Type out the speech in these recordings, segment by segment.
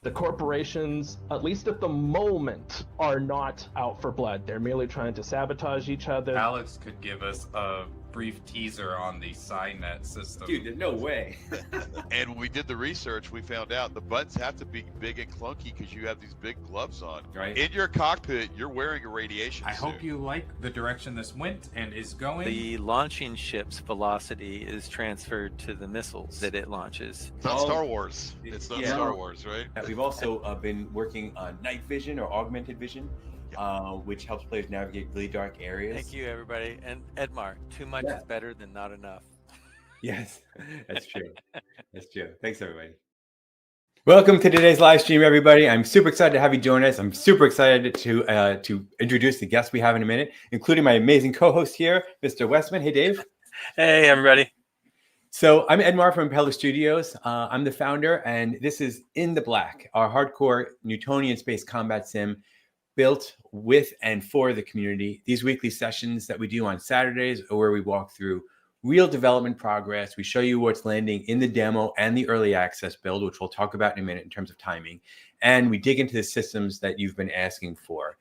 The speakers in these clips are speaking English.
The corporations, at least at the moment, are not out for blood. They're merely trying to sabotage each other. Alex could give us a brief teaser on the SciNet system. Dude, there's no way. And when we did the research, we found out the buttons have to be big and clunky because you have these big gloves on. Right. In your cockpit, you're wearing a radiation I suit. hope you like the direction this went and is going. The launching ship's velocity is transferred to the missiles that it launches. It's not Star Wars. It's not Yeah. Star Wars, right? We've also been working on night vision or augmented vision, which helps players navigate really dark areas. Thank you, everybody. And Edmar, too much is better than not enough. Yes, that's true. That's true. Thanks, everybody. Welcome to today's live stream, everybody. I'm super excited to have you join us. I'm super excited to introduce the guests we have in a minute, including my amazing co-host here, Mr. Westman. Hey, Dave. Hey, everybody. So I'm Edmar from Impeller Studios. I'm the founder, and this is In the Black, our hardcore Newtonian space combat sim built with and for the community. These weekly sessions that we do on Saturdays are where we walk through real development progress. We show you what's landing in the demo and the early access build, which we'll talk about in a minute in terms of timing. And we dig into the systems that you've been asking for.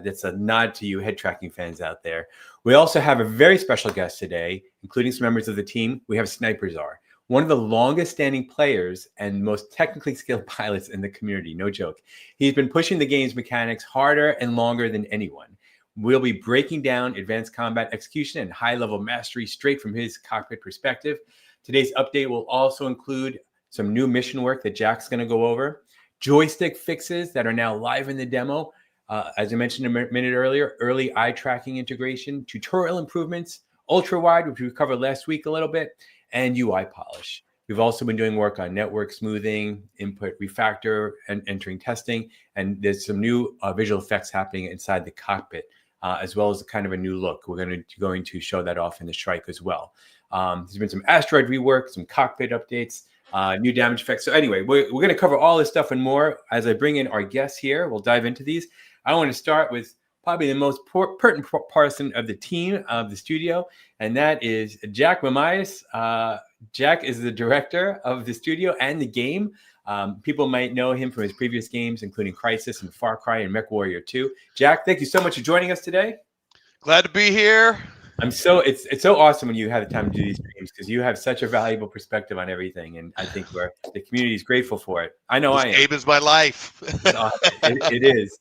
That's a nod to you Headtracking fans out there. We also have a very special guest today, including some members of the team. We have Snipperzar, one of the longest standing players and most technically skilled pilots in the community, no joke. He's been pushing the game's mechanics harder and longer than anyone. We'll be breaking down advanced combat execution and high-level mastery straight from his cockpit perspective. Today's update will also include some new mission work that Jack's going to go over, joystick fixes that are now live in the demo. As I mentioned a minute earlier, early eye tracking integration, tutorial improvements, ultrawide, which we covered last week a little bit, and UI polish. We've also been doing work on network smoothing, input refactor, and entering testing. And there's some new visual effects happening inside the cockpit, as well as kind of a new look. We're going to show that off in the strike as well. There's been some asteroid rework, some cockpit updates, new damage effects. So anyway, we're going to cover all this stuff and more. As I bring in our guests here, we'll dive into these. I want to start with probably the most pertinent person of the team of the studio, and that is Jack Mamias. Jack is the director of the studio and the game. People might know him from his previous games, including Crisis and Far Cry and MechWarrior 2. Jack, thank you so much for joining us today. Glad to be here. It's so awesome when you have the time to do these streams because you have such a valuable perspective on everything, and I think the community is grateful for it. I know I am. Game is my life. It is.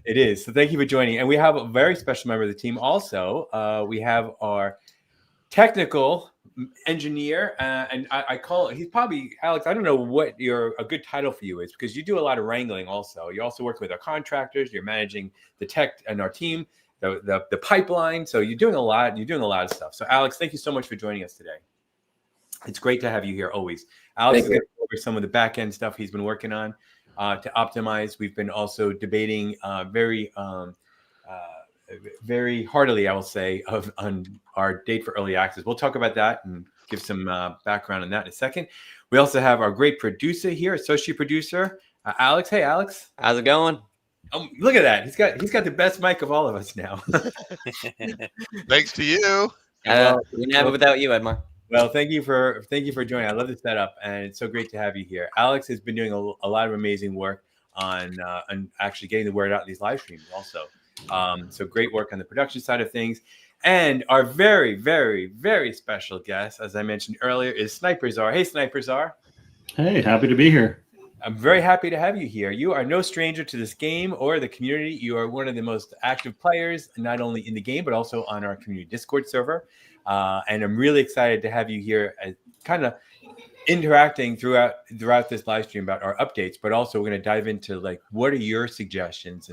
It is. So thank you for joining. And we have a very special member of the team also. We have our technical engineer, and I call it, he's probably, Alex, I don't know what a good title for you is because you do a lot of wrangling also. You also work with our contractors. You're managing the tech and our team, the pipeline. So you're doing a lot of stuff. So Alex, thank you so much for joining us today. It's great to have you here always. Alex is going to go over some of the back end stuff he's been working on to optimize. We've been also debating very heartily, I will say, on our date for early access. We'll talk about that and give some background on that in a second. We also have our great producer here, associate producer, Alex. Hey, Alex. How's it going? Look at that. He's got the best mic of all of us now. Thanks to you. Wouldn't have it without you, Edmar. Well, thank you for joining. I love the setup, and it's so great to have you here. Alex has been doing a lot of amazing work on actually getting the word out in these live streams also. So great work on the production side of things. And our very, very, very special guest, as I mentioned earlier, is Snipperzar. Hey, Snipperzar. Hey, happy to be here. I'm very happy to have you here. You are no stranger to this game or the community. You are one of the most active players, not only in the game, but also on our community Discord server. And I'm really excited to have you here kind of interacting throughout this live stream about our updates, but also we're going to dive into like, what are your suggestions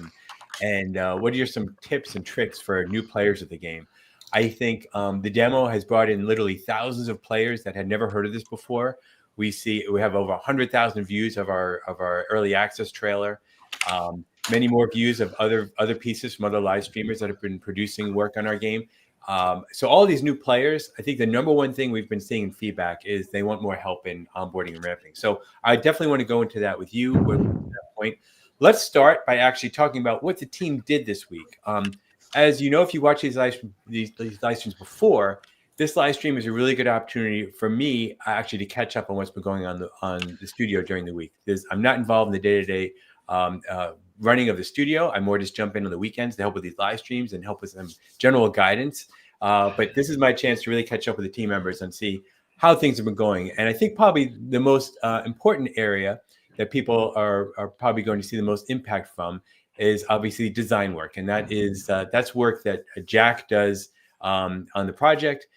and what are some tips and tricks for new players of the game? I think the demo has brought in literally thousands of players that had never heard of this before. We have over 100,000 views of our early access trailer. Many more views of other pieces from other live streamers that have been producing work on our game. So all these new players, I think the number one thing we've been seeing in feedback is they want more help in onboarding and ramping. So I definitely want to go into that with you at that point. Let's start by actually talking about what the team did this week. As you know, if you watch these live streams before, this live stream is a really good opportunity for me actually to catch up on what's been going on the studio during the week. I'm not involved in the day-to-day running of the studio. I more just jump in on the weekends to help with these live streams and help with some general guidance. But this is my chance to really catch up with the team members and see how things have been going. And I think probably the most important area that people are probably going to see the most impact from is obviously design work. And that is that's work that Jack does on the project.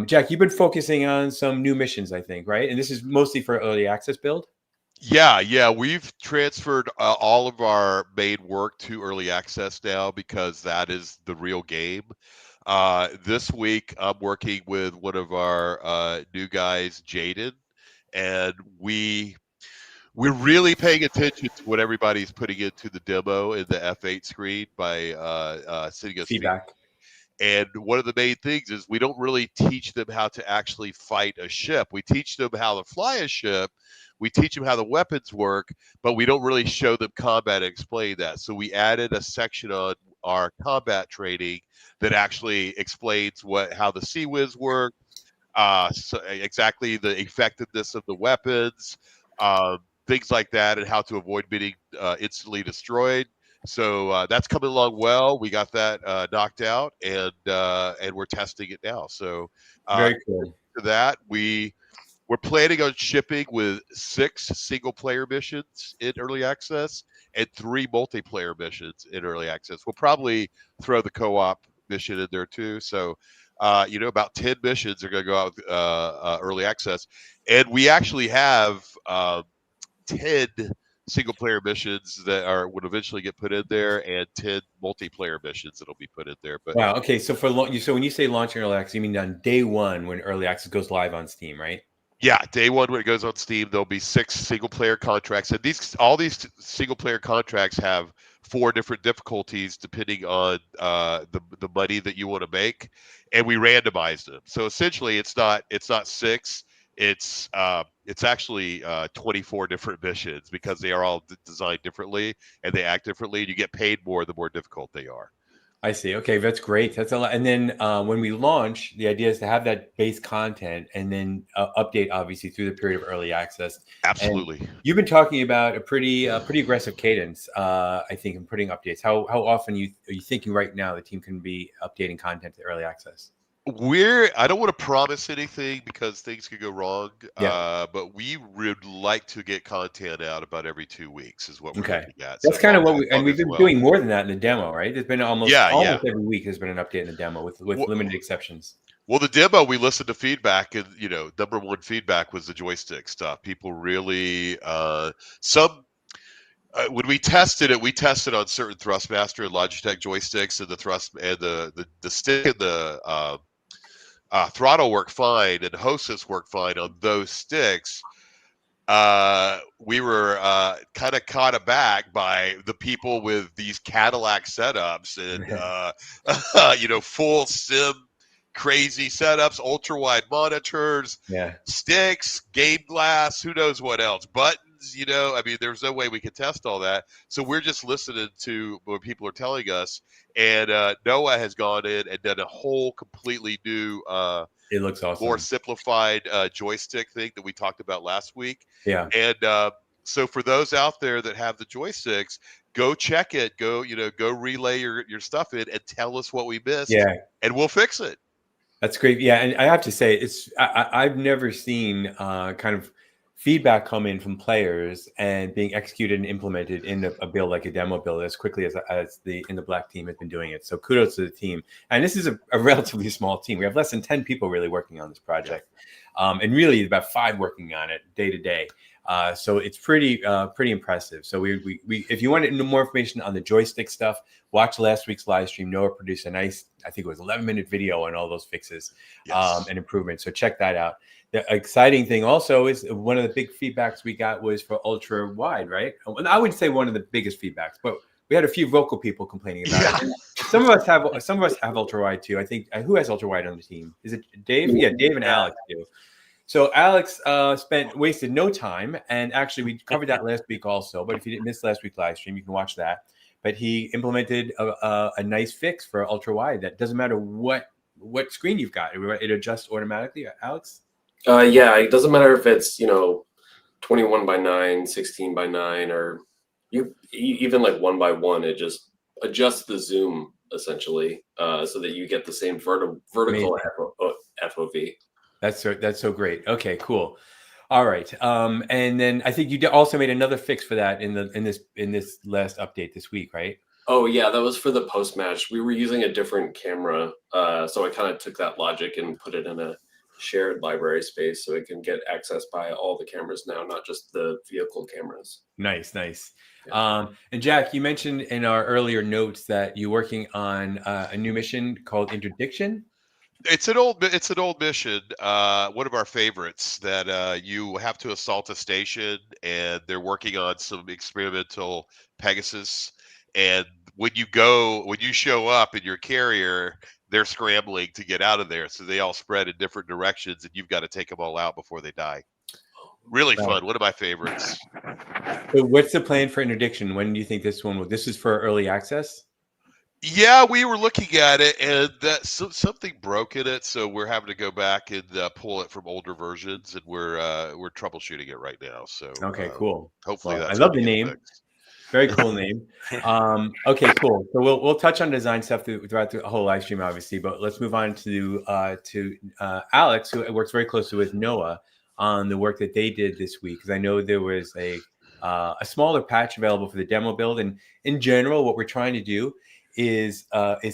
Jack, you've been focusing on some new missions, I think, right? And this is mostly for early access build? Yeah. We've transferred all of our main work to early access now because that is the real game. This week, I'm working with one of our new guys, Jaden, and we're really paying attention to what everybody's putting into the demo in the F8 screen by sending us Feedback. And one of the main things is we don't really teach them how to actually fight a ship. We teach them how to fly a ship. We teach them how the weapons work, but we don't really show them combat and explain that. So we added a section on our combat training that actually explains how the Seawiz work, so exactly the effectiveness of the weapons, things like that, and how to avoid being instantly destroyed. So that's coming along well. We got that knocked out, and we're testing it now. So Very cool. For that, we're planning on shipping with 6 single-player missions in early access and 3 multiplayer missions in early access. We'll probably throw the co-op mission in there too. So about 10 missions are going to go out with early access, and we actually have 10 single-player missions that would eventually get put in there, and 10 multiplayer missions that'll be put in there. But wow, okay. So so when you say launching early access, you mean on day 1 when early access goes live on Steam, right? Yeah, day 1 when it goes on Steam, there'll be 6 single-player contracts, and all these single-player contracts have 4 different difficulties depending on the money that you want to make, and we randomize them. So essentially, it's not 6. It's actually 24 different missions because they are all designed differently and they act differently. And you get paid more the more difficult they are. I see. Okay, that's great. That's a lot. And then when we launch, the idea is to have that base content and then update, obviously, through the period of early access. Absolutely. And you've been talking about a pretty aggressive cadence, I think, in putting updates. How often are you thinking right now the team can be updating content to early access? I don't want to promise anything because things could go wrong. Yeah. But we would like to get content out about every 2 weeks is what we're looking at. That's kind of what we've been doing more than that in the demo, right? There's been almost every week there's been an update in the demo with limited exceptions. Well, the demo, we listened to feedback, and number one feedback was the joystick stuff. People really when we tested it, we tested on certain Thrustmaster and Logitech joysticks, and the thrust and the stick and the throttle work fine, and Hostess work fine on those sticks. We were kind of caught aback by the people with these Cadillac setups and full sim crazy setups, ultra-wide monitors, sticks, game glass, who knows what else, buttons. There's no way we could test all that. So we're just listening to what people are telling us. And Noah has gone in and done a whole completely new, it looks awesome, more simplified joystick thing that we talked about last week. Yeah. And so for those out there that have the joysticks, go check it. Go relay your stuff in and tell us what we missed. Yeah. And we'll fix it. That's great. Yeah, and I have to say, I've never seen kind of feedback come in from players and being executed and implemented in a build like a demo build as quickly as the In the Black team has been doing it. So kudos to the team. And this is a relatively small team. We have less than 10 people really working on this project, and really about 5 working on it day to day. So it's pretty impressive. So we if you want more information on the joystick stuff, watch last week's live stream. Noah produced a nice, I think it was 11-minute video on all those fixes and improvements. So check that out. The exciting thing also is one of the big feedbacks we got was for ultra wide, right? I wouldn't say one of the biggest feedbacks, but we had a few vocal people complaining about it. Some of us have ultra wide too. I think who has ultra wide on the team? Is it Dave? Yeah, Dave and Alex do. So Alex wasted no time, and actually we covered that last week also. But if you didn't miss last week's live stream, you can watch that. But he implemented a nice fix for ultra wide that doesn't matter what what screen you've got. It adjusts automatically, Alex? Yeah, it doesn't matter if it's 21 by 9, 16 by 9, or even like 1 by 1. It just adjusts the zoom essentially, so that you get the same vertical FOV. That's so great. Okay, cool. All right, and then I think you also made another fix for that in this last update this week, right? Oh yeah, that was for the post match. We were using a different camera, so I kind of took that logic and put it in a shared library space so it can get accessed by all the cameras now, not just the vehicle cameras. Nice. Yeah. And Jack, you mentioned in our earlier notes that you're working on a new mission called Interdiction. It's an old mission, one of our favorites, that you have to assault a station, and they're working on some experimental Pegasus. And when you show up in your carrier, they're scrambling to get out of there, so they all spread in different directions, and you've got to take them all out before they die. Really fun. One of my favorites. So what's the plan for Interdiction? When do you think this one will? This is for early access? Yeah, we were looking at it, and something broke in it, so we're having to go back and pull it from older versions, and we're troubleshooting it right now. So okay, cool. Hopefully, well, that's I love the name. Fixed. Very cool name. Okay, cool. So we'll touch on design stuff throughout the whole live stream, obviously, but let's move on to Alex, who works very closely with Noah on the work that they did this week, because I know there was a smaller patch available for the demo build, and in general, what we're trying to do is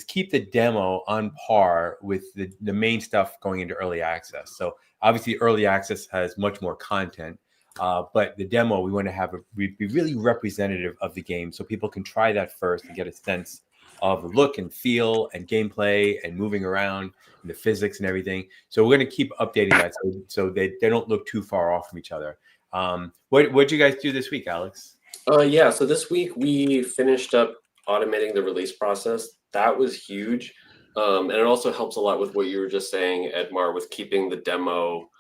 keep the demo on par with the main stuff going into early access. So obviously, early access has much more content. But the demo, we want to have be really representative of the game, so people can try that first and get a sense of the look and feel and gameplay and moving around and the physics and everything. So we're going to keep updating that so they don't look too far off from each other. What did you guys do this week, Alex? Yeah, so this week we finished up automating the release process. That was huge, and it also helps a lot with what you were just saying, Edmar, with keeping the demo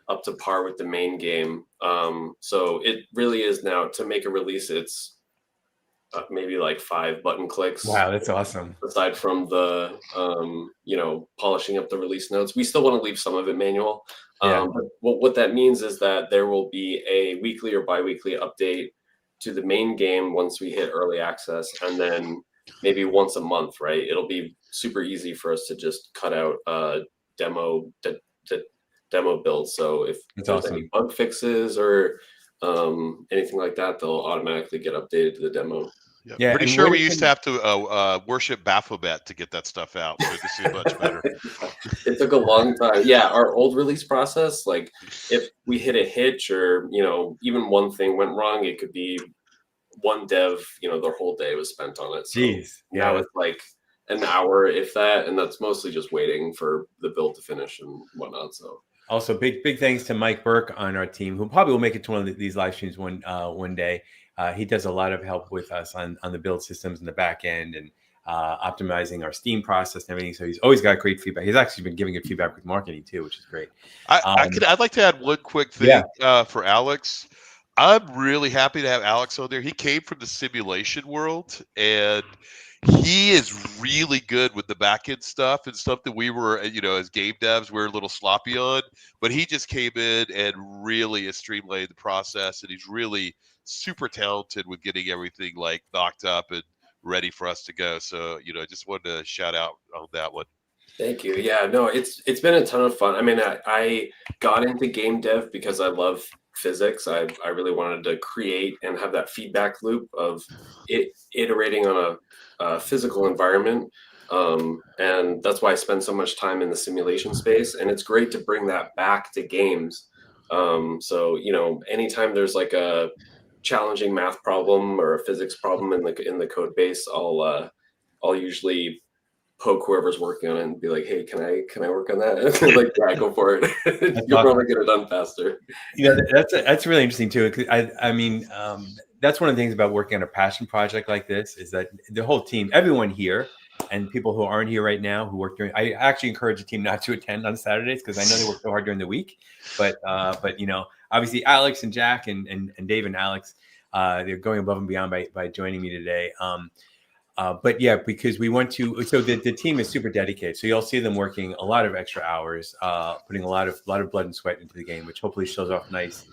up to par with the main game. So it really is now, to make a release, it's maybe like 5 button clicks. Wow, that's awesome. Aside from the polishing up the release notes, we still want to leave some of it manual. But what that means is that there will be a weekly or bi-weekly update to the main game once we hit early access, and then maybe once a month, right? It'll be super easy for us to just cut out demo build. So if there's any bug fixes or anything like that, they'll automatically get updated to the demo. Yeah, pretty sure we used to have to worship Baphomet to get that stuff out. So this is much better. It took a long time. Yeah, our old release process, like if we hit a hitch or even one thing went wrong, it could be one dev, their whole day was spent on it. So now it's like an hour, if that, and that's mostly just waiting for the build to finish and whatnot. So also big thanks to Mike Burke on our team, who probably will make it to one of these live streams one day. He does a lot of help with us on the build systems in the back end and optimizing our Steam process and everything. So he's always got great feedback. He's actually been giving good feedback with marketing too, which is great. I'd like to add one quick thing for Alex. I'm really happy to have Alex on there. He came from the simulation world, and he is really good with the back end stuff and stuff that we were, as game devs, we're a little sloppy on. But he just came in and really has streamlined the process, and he's really super talented with getting everything like knocked up and ready for us to go. So, just wanted to shout out on that one. Thank you. Yeah, no, it's been a ton of fun. I mean, I got into game dev because I love physics. I really wanted to create and have that feedback loop of iterating on a physical environment. And that's why I spend so much time in the simulation space. And it's great to bring that back to games. So, anytime there's like a challenging math problem or a physics problem in the code base, I'll usually poke whoever's working on it and be like, hey, can I work on that? Like, yeah, go for it. You'll probably get it done faster. That's really interesting too. I mean, that's one of the things about working on a passion project like this is that the whole team, everyone here, and people who aren't here right now who work during, I actually encourage the team not to attend on Saturdays because I know they work so hard during the week. But obviously Alex and Jack and Dave and Alex, they're going above and beyond by joining me today. But yeah, because we want to, so the team is super dedicated. So you'll see them working a lot of extra hours, putting a lot of blood and sweat into the game, which hopefully shows off nice.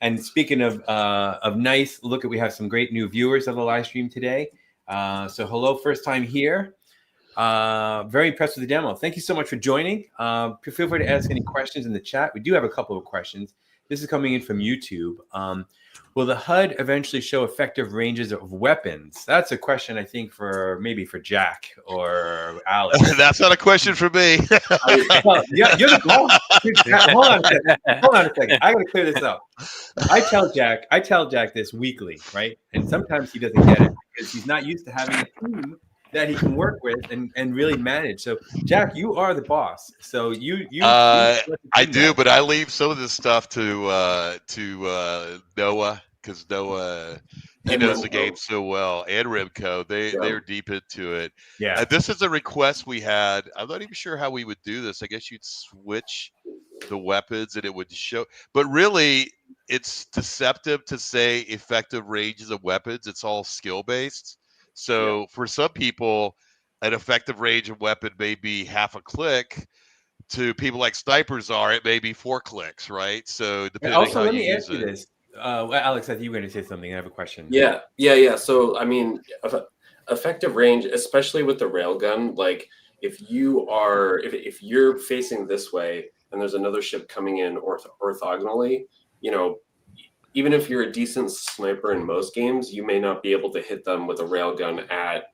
And speaking of nice, look at, we have some great new viewers of the live stream today. So hello, first time here. Very impressed with the demo. Thank you so much for joining. Feel free to ask any questions in the chat. We do have a couple of questions. This is coming in from YouTube. Will the HUD eventually show effective ranges of weapons? That's a question, I think, maybe for Jack or Alex. That's not a question for me. Well, yeah, you're the boss. Hold on a second. I got to clear this up. I tell Jack this weekly, right? And sometimes he doesn't get it because he's not used to having a team that he can work with and really manage. So, Jack, you are the boss. So I do, but I leave some of this stuff to Noah, because Noah, he knows the game so well, and Remco. They're deep into it. Yeah. This is a request we had. I'm not even sure how we would do this. I guess you'd switch the weapons and it would show, but really it's deceptive to say effective ranges of weapons. It's all skill based. So for some people, an effective range of weapon may be half a click. To people like snipers it may be 4 clicks, right? So depending on how let you me use ask you it. this. Alex, I think you were going to say something. I have a question. Yeah. So, I mean, effective range, especially with the railgun, like if you're facing this way and there's another ship coming in orthogonally, even if you're a decent sniper in most games, you may not be able to hit them with a railgun at,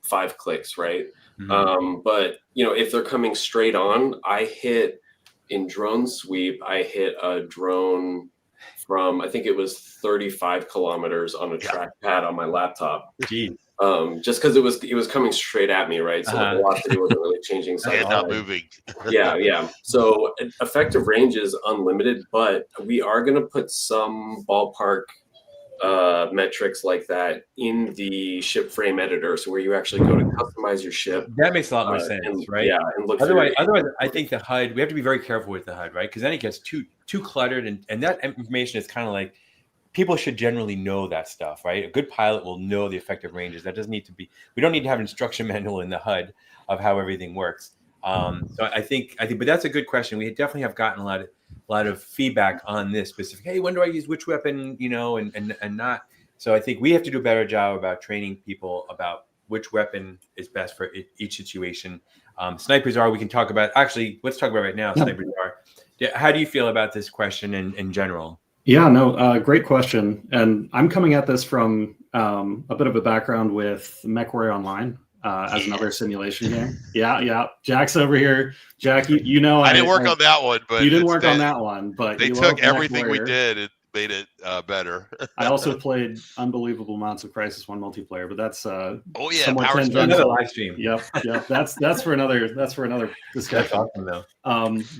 5 clicks, right? Mm-hmm. But, if they're coming straight on, in drone sweep, I hit a drone from, I think it was 35 kilometers on a trackpad on my laptop. Jeez. Just because it was coming straight at me, right? So the velocity wasn't really changing. And not moving. Yeah. So effective range is unlimited, but we are going to put some ballpark metrics like that in the ship frame editor, so where you actually go to customize your ship. That makes a lot more sense, right? Yeah, and look. Otherwise, I think the HUD. We have to be very careful with the HUD, right? Because then it gets too cluttered, and that information is kind of like, people should generally know that stuff, right? A good pilot will know the effective ranges. That doesn't need to be. We don't need to have an instruction manual in the HUD of how everything works. So I think, but that's a good question. We definitely have gotten a lot of feedback on this specific. Hey, when do I use which weapon? And not. So I think we have to do a better job about training people about which weapon is best for each situation. Snipers we can talk about. Actually, let's talk about right now. Yeah. Snipers How do you feel about this question in general? Yeah, no, great question. And I'm coming at this from a bit of a background with MechWarrior Online as another simulation game. Yeah. Jack's over here. Jack, I didn't work on that one, but you didn't work on that one. But they took everything we did and made it better. I also played unbelievable amounts of Crisis 1 multiplayer, but that's another live stream. Yep. That's for another discussion. That's awesome though.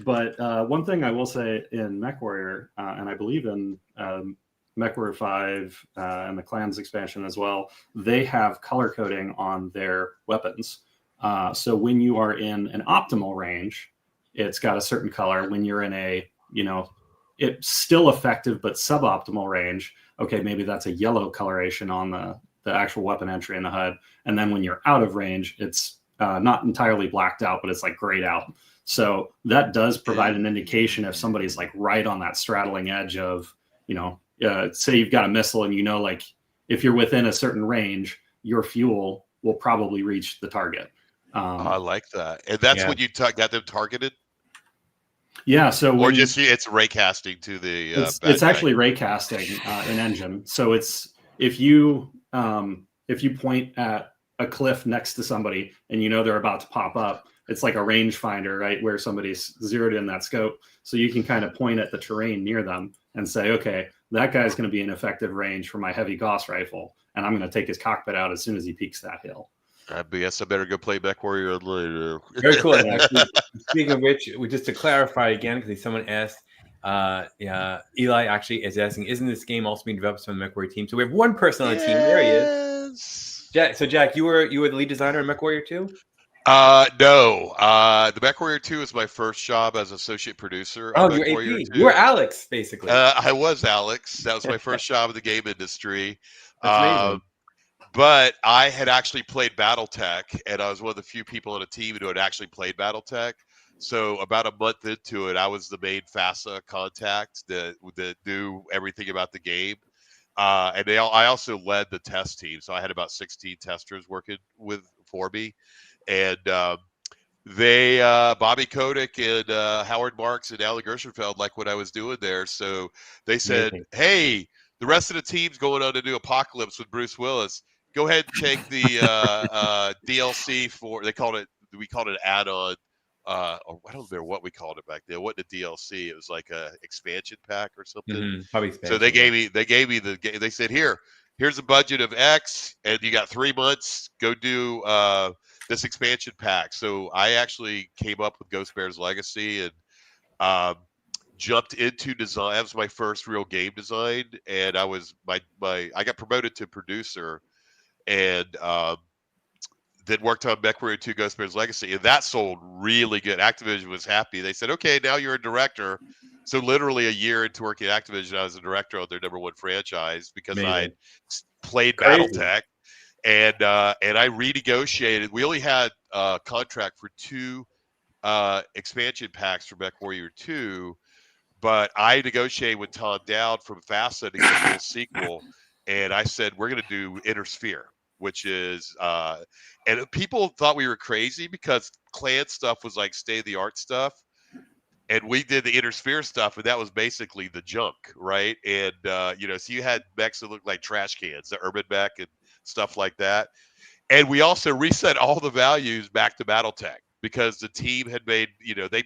But one thing I will say in MechWarrior, and I believe in MechWarrior 5 and the Clans expansion as well, they have color coding on their weapons. So when you are in an optimal range, it's got a certain color. When you're in a, it's still effective but suboptimal range, okay, maybe that's a yellow coloration on the actual weapon entry in the HUD. And then when you're out of range, it's not entirely blacked out, but it's like grayed out. So that does provide an indication if somebody's like right on that straddling edge of, say you've got a missile and like if you're within a certain range, your fuel will probably reach the target. I like that. And that's when you got them targeted? Yeah, so it's ray casting to the it's actually ray casting in engine. So it's if you point at a cliff next to somebody and they're about to pop up, it's like a rangefinder, right, where somebody's zeroed in that scope. So you can kind of point at the terrain near them and say, okay, that guy's going to be in effective range for my heavy Gauss rifle, and I'm going to take his cockpit out as soon as he peaks that hill. I guess I better go play MechWarrior later. Very cool. Actually, speaking of which, just to clarify again, because someone asked, Eli actually is asking, isn't this game also being developed from the MechWarrior team? So we have one person on the team. There he is. Jack, so Jack, you were the lead designer in MechWarrior 2? No. The MechWarrior 2 was my first job as associate producer. Oh, you're AP. You were Alex, basically. I was Alex. That was my first job in the game industry. That's amazing. But I had actually played BattleTech, and I was one of the few people on a team who had actually played BattleTech. So about a month into it, I was the main FASA contact that knew everything about the game. I also led the test team, so I had about 16 testers working for me, and Bobby Kotick and Howard Marks and Alan Gershenfeld liked what I was doing there, so they said, Amazing. "Hey, the rest of the team's going on to do Apocalypse with Bruce Willis. Go ahead and take the DLC for." We called it an add-on. Or I don't remember what we called it back then. It wasn't a DLC. It was like a expansion pack or something. Probably So they gave me they said, here's a budget of X, and you got 3 months. Go do this expansion pack. So I actually came up with Ghost Bear's Legacy and jumped into design. That was my first real game design, and I was I got promoted to producer, and then worked on MechWarrior 2 Ghost Bear's Legacy, and that sold really good. Activision was happy. They said, okay, now you're a director. So literally a year into working at Activision, I was a director on their #1 franchise because I played BattleTech, and I renegotiated. We only had a contract for 2 expansion packs for MechWarrior 2, but I negotiated with Tom Dowd from FASA to get the sequel, and I said, we're going to do Inner Sphere, which is and people thought we were crazy because clan stuff was like state-of-the-art stuff, and we did the Inner Sphere stuff, and that was basically the junk, right? And so you had mechs that looked like trash cans, the urban mech and stuff like that. And we also reset all the values back to BattleTech because the team had made, they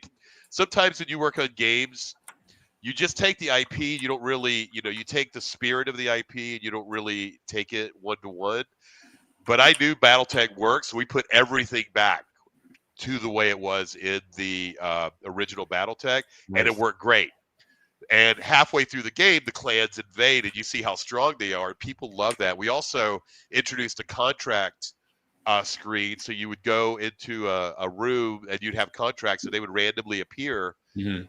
sometimes when you work on games, you just take the IP, you don't really, you take the spirit of the IP and you don't really take it one-to-one. But I knew BattleTech worked, so we put everything back to the way it was in the original BattleTech, and it worked great. And halfway through the game, the clans invade, and you see how strong they are. People love that. We also introduced a contract screen, so you would go into a room, and you'd have contracts, and they would randomly appear. And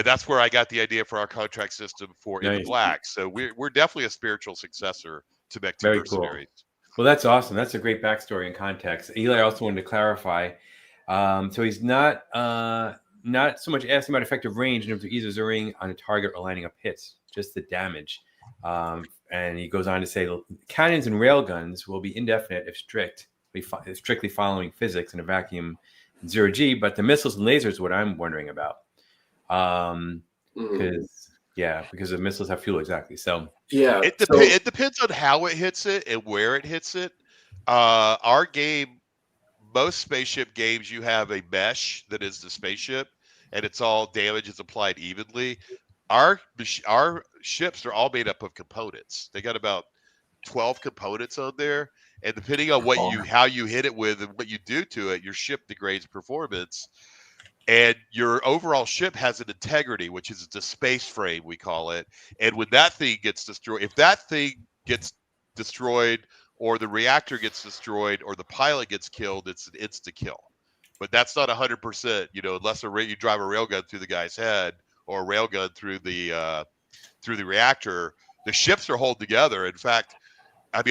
that's where I got the idea for our contract system for In the Black. So we're definitely a spiritual succcess to Mech 2 Mercenaries. Cool. Well, that's awesome. That's a great backstory and context. Eli also wanted to clarify. So he's not so much asking about effective range in terms of either zeroing on a target or lining up hits, just the damage. And he goes on to say, cannons and railguns will be indefinite if strictly following physics in a vacuum 0G, but the missiles and lasers is what I'm wondering about. Because the missiles have fuel, exactly. So it depends on how it hits it and where it hits it. Our game, most spaceship games, you have a mesh that is the spaceship, and it's all damage is applied evenly. Our ships are all made up of components. They got about 12 components on there, and depending on how you hit it with and what you do to it, your ship degrades performance. And your overall ship has an integrity, which is the space frame, we call it. And when that thing gets destroyed, if that thing gets destroyed or the reactor gets destroyed or the pilot gets killed, it's an insta-kill. But that's not 100%, unless you drive a railgun through the guy's head or a railgun through the reactor. The ships are held together. In fact,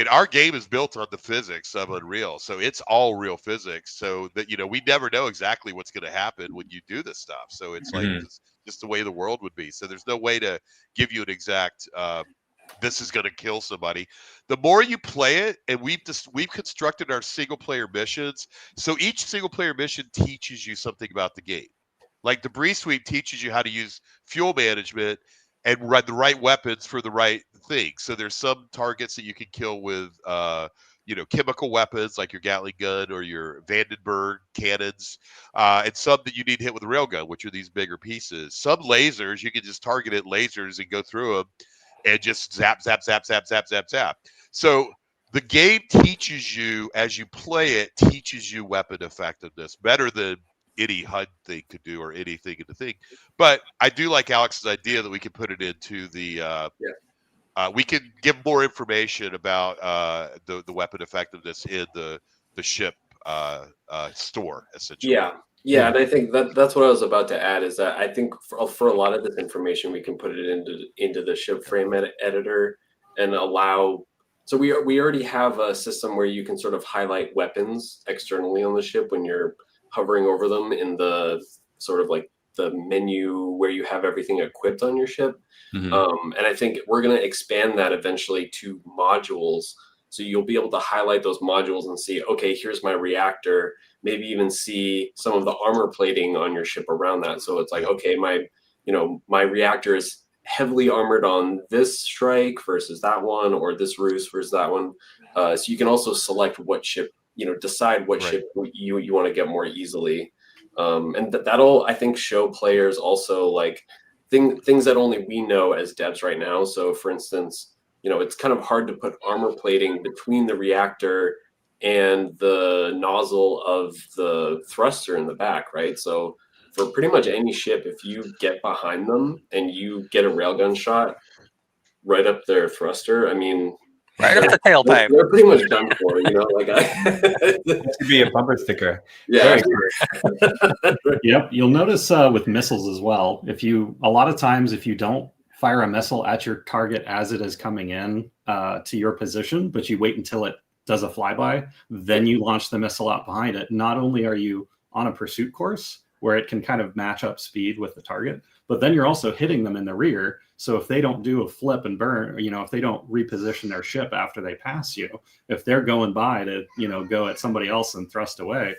our game is built on the physics of Unreal, so it's all real physics. So that we never know exactly what's going to happen when you do this stuff. So it's like just the way the world would be. So there's no way to give you an exact this is going to kill somebody. The more you play it, and we've constructed our single player missions. So each single player mission teaches you something about the game. Like Debris Sweep teaches you how to use fuel management and run the right weapons for the right thing. So there's some targets that you can kill with, chemical weapons like your Gatling gun or your Vandenberg cannons, and some that you need to hit with a railgun, which are these bigger pieces. Some lasers, you can just target at lasers and go through them and just zap, zap, zap, zap, zap, zap, zap. So the game teaches you, as you play it, teaches you weapon effectiveness better than any HUD thing could do or anything in the thing. But I do like Alex's idea that we can put it into the we can give more information about the weapon effectiveness in the ship store, essentially. Yeah, and I think that's what I was about to add, is that I think for a lot of this information we can put it into the ship frame editor and allow So we already have a system where you can sort of highlight weapons externally on the ship when you're hovering over them in the sort of like the menu where you have everything equipped on your ship. And I think we're going to expand that eventually to modules. So you'll be able to highlight those modules and see, okay, here's my reactor, maybe even see some of the armor plating on your ship around that. So it's like, okay, my reactor is heavily armored on this strike versus that one, or this roost versus that one. So you can also select what ship, decide what ship you want to get more easily. And that'll, I think, show players also like things that only we know as devs right now. So for instance, it's kind of hard to put armor plating between the reactor and the nozzle of the thruster in the back, right? So for pretty much any ship, if you get behind them and you get a railgun shot right up their thruster, I mean, right up the tailpipe, they're pretty much done for, That should be a bumper sticker. Yeah. Yep. You'll notice with missiles as well. A lot of times, if you don't fire a missile at your target as it is coming in to your position, but you wait until it does a flyby, then you launch the missile out behind it. Not only are you on a pursuit course where it can kind of match up speed with the target, but then you're also hitting them in the rear. So if they don't do a flip and burn, if they don't reposition their ship after they pass you, if they're going by to, go at somebody else and thrust away,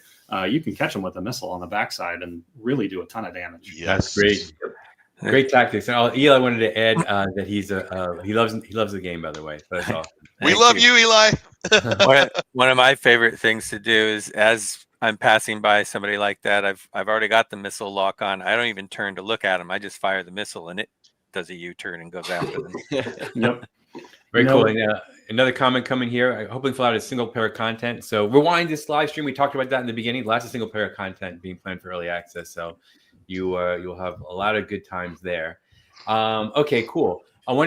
you can catch them with a missile on the backside and really do a ton of damage. Yes. That's great. Great tactics. And Eli wanted to add that he loves the game, by the way. So that's awesome. We love you, Eli. One of my favorite things to do is, as I'm passing by somebody like that, I've already got the missile lock on. I don't even turn to look at them. I just fire the missile and it does a U-turn and goes after them. Yep. Very cool. And, another comment coming here. Hopefully, fill out a single player content. So rewind this live stream. We talked about that in the beginning. Lots of single player content being planned for early access. So you'll have a lot of good times there. Okay, cool.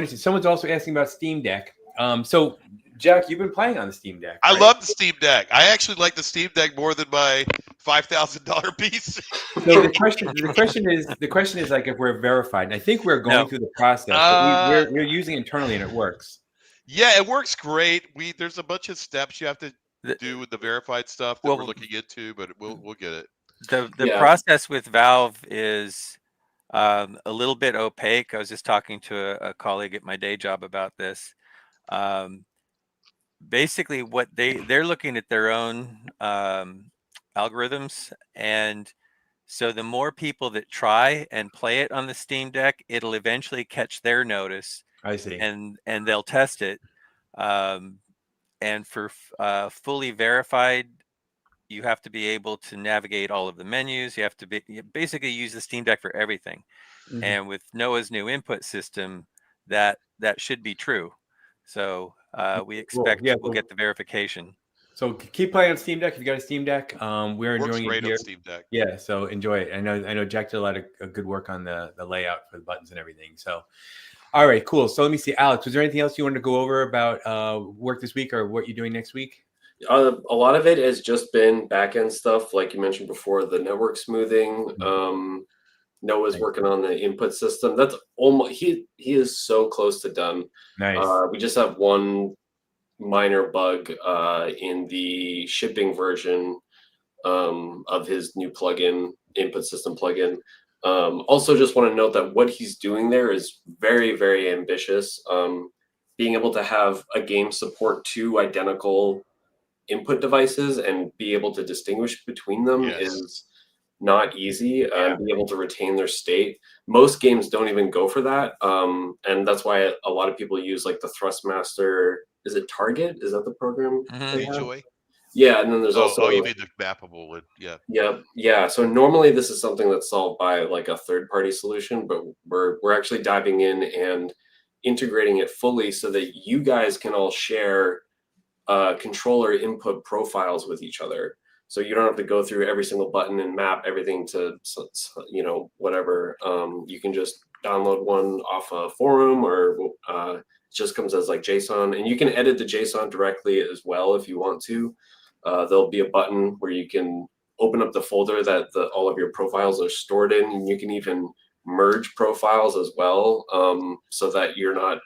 Someone's also asking about Steam Deck. So Jack, you've been playing on the Steam Deck. I right? love the Steam Deck. I actually like the Steam Deck more than my $5,000 piece. So the question is like if we're verified. And I think we're going through the process. But we're using it internally and it works. Yeah, it works great. There's a bunch of steps you have to do with the verified stuff that we're looking into, but we'll get it. The process with Valve is a little bit opaque. I was just talking to a colleague at my day job about this. Basically, what they're looking at their own algorithms, and so the more people that try and play it on the Steam Deck, it'll eventually catch their notice. I see, and they'll test it. And for fully verified, you have to be able to navigate all of the menus. You have to basically use the Steam Deck for everything. Mm-hmm. And with Noah's new input system, that should be true. So we expect we'll get the verification. So keep playing on Steam Deck. If you got a Steam Deck, we're enjoying it here. On Steam Deck. Yeah, so enjoy it. I know Jack did a lot of good work on the layout for the buttons and everything. So, all right, cool. So let me see, Alex, was there anything else you wanted to go over about work this week or what you're doing next week? A lot of it has just been back-end stuff, like you mentioned before, the network smoothing. Noah's working on the input system. That's almost he is so close to done. Nice. We just have one minor bug in the shipping version of his new plugin, input system plugin. Also, just want to note that what he's doing there is very, very ambitious. Being able to have a game support two identical input devices and be able to distinguish between them is not easy. Be able to retain their state. Most games don't even go for that, and that's why a lot of people use like the Thrustmaster. Is it Target? Is that the program? Enjoy. Yeah, and then there's also you mean the mappable one? Yeah. So normally this is something that's solved by like a third-party solution, but we're actually diving in and integrating it fully so that you guys can all share controller input profiles with each other. So you don't have to go through every single button and map everything to, whatever. You can just download one off a forum, or it just comes as like JSON, and you can edit the JSON directly as well if you want to. There'll be a button where you can open up the folder that all of your profiles are stored in, and you can even merge profiles as well, so that you're not,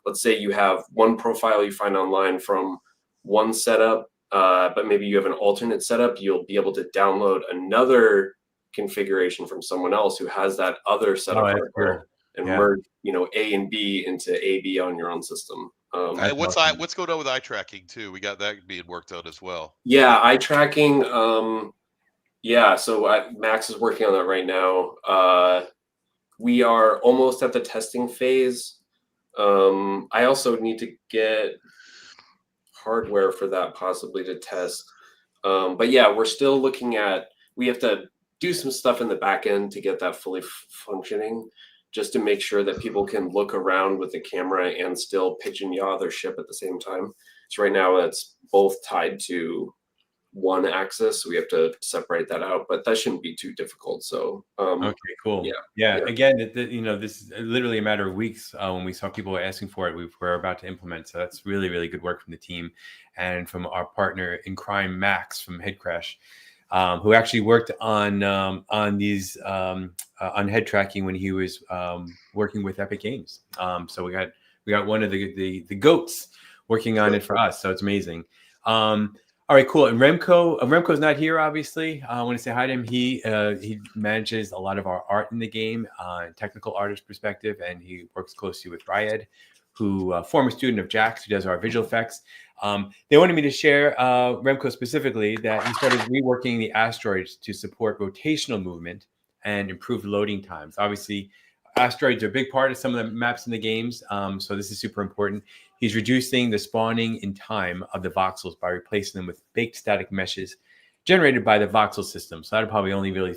let's say you have one profile you find online from one setup, but maybe you have an alternate setup, you'll be able to download another configuration from someone else who has that other setup hardware and merge, A and B into AB on your own system. And what's going on with eye tracking too? We got that being worked on as well. Yeah, eye tracking. So Max is working on that right now. We are almost at the testing phase. I also need to get hardware for that possibly to test. But yeah, we're still looking at, we have to do some stuff in the back end to get that fully functioning, just to make sure that people can look around with the camera and still pitch and yaw their ship at the same time. So right now it's both tied to one axis, so we have to separate that out, but that shouldn't be too difficult. So okay, cool. Yeah. Again, this is literally a matter of weeks. When we saw people asking for it, we're about to implement. So that's really, really good work from the team and from our partner in crime, Max from Headcrash, who actually worked on these on head tracking when he was working with Epic Games. So we got one of the goats working on it for us. So it's amazing. All right, cool. And Remco's not here, obviously. I want to say hi to him. He manages a lot of our art in the game, technical artist perspective, and he works closely with Ryed, who former student of Jack's, who does our visual effects. They wanted me to share, Remco specifically, that he started reworking the asteroids to support rotational movement and improve loading times. Obviously, asteroids are a big part of some of the maps in the games, so this is super important. He's reducing the spawning in time of the voxels by replacing them with baked static meshes generated by the voxel system. So that'll probably only really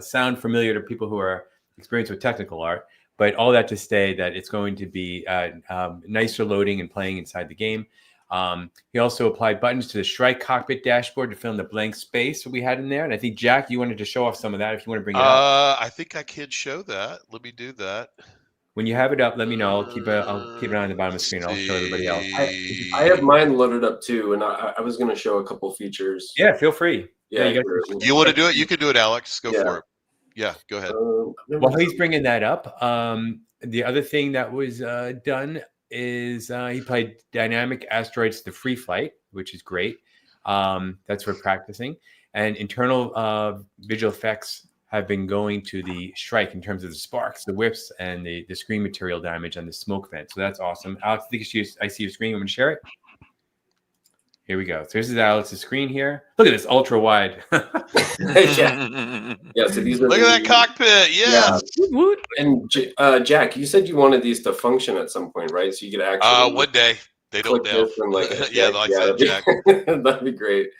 sound familiar to people who are experienced with technical art, but all that to say that it's going to be nicer loading and playing inside the game. He also applied buttons to the Shrike cockpit dashboard to fill in the blank space that we had in there. And I think, Jack, you wanted to show off some of that if you want to bring it up. I think I can show that. Let me do that. When you have it up, let me know. I'll keep it on the bottom of the screen. I'll show everybody else. I have mine loaded up too, and I was going to show a couple features. Yeah, feel free. Yeah, you want to do it? You can do it, Alex. Go for it. Yeah, go ahead. While he's bringing that up, the other thing that was done is he played dynamic asteroids to free flight, which is great. That's for practicing. And internal visual effects have been going to the Shrike in terms of the sparks, the whips, and the screen material damage and the smoke vent. So that's awesome. Alex, I see your screen. You want me to share it? Here we go. So this is Alex's screen here. Look at this ultra wide. Yeah. So these are look at that cockpit. Yes. Yeah. And Jack, you said you wanted these to function at some point, right? So you could actually one day they don't know. Yeah, like that, Jack. That'd be great.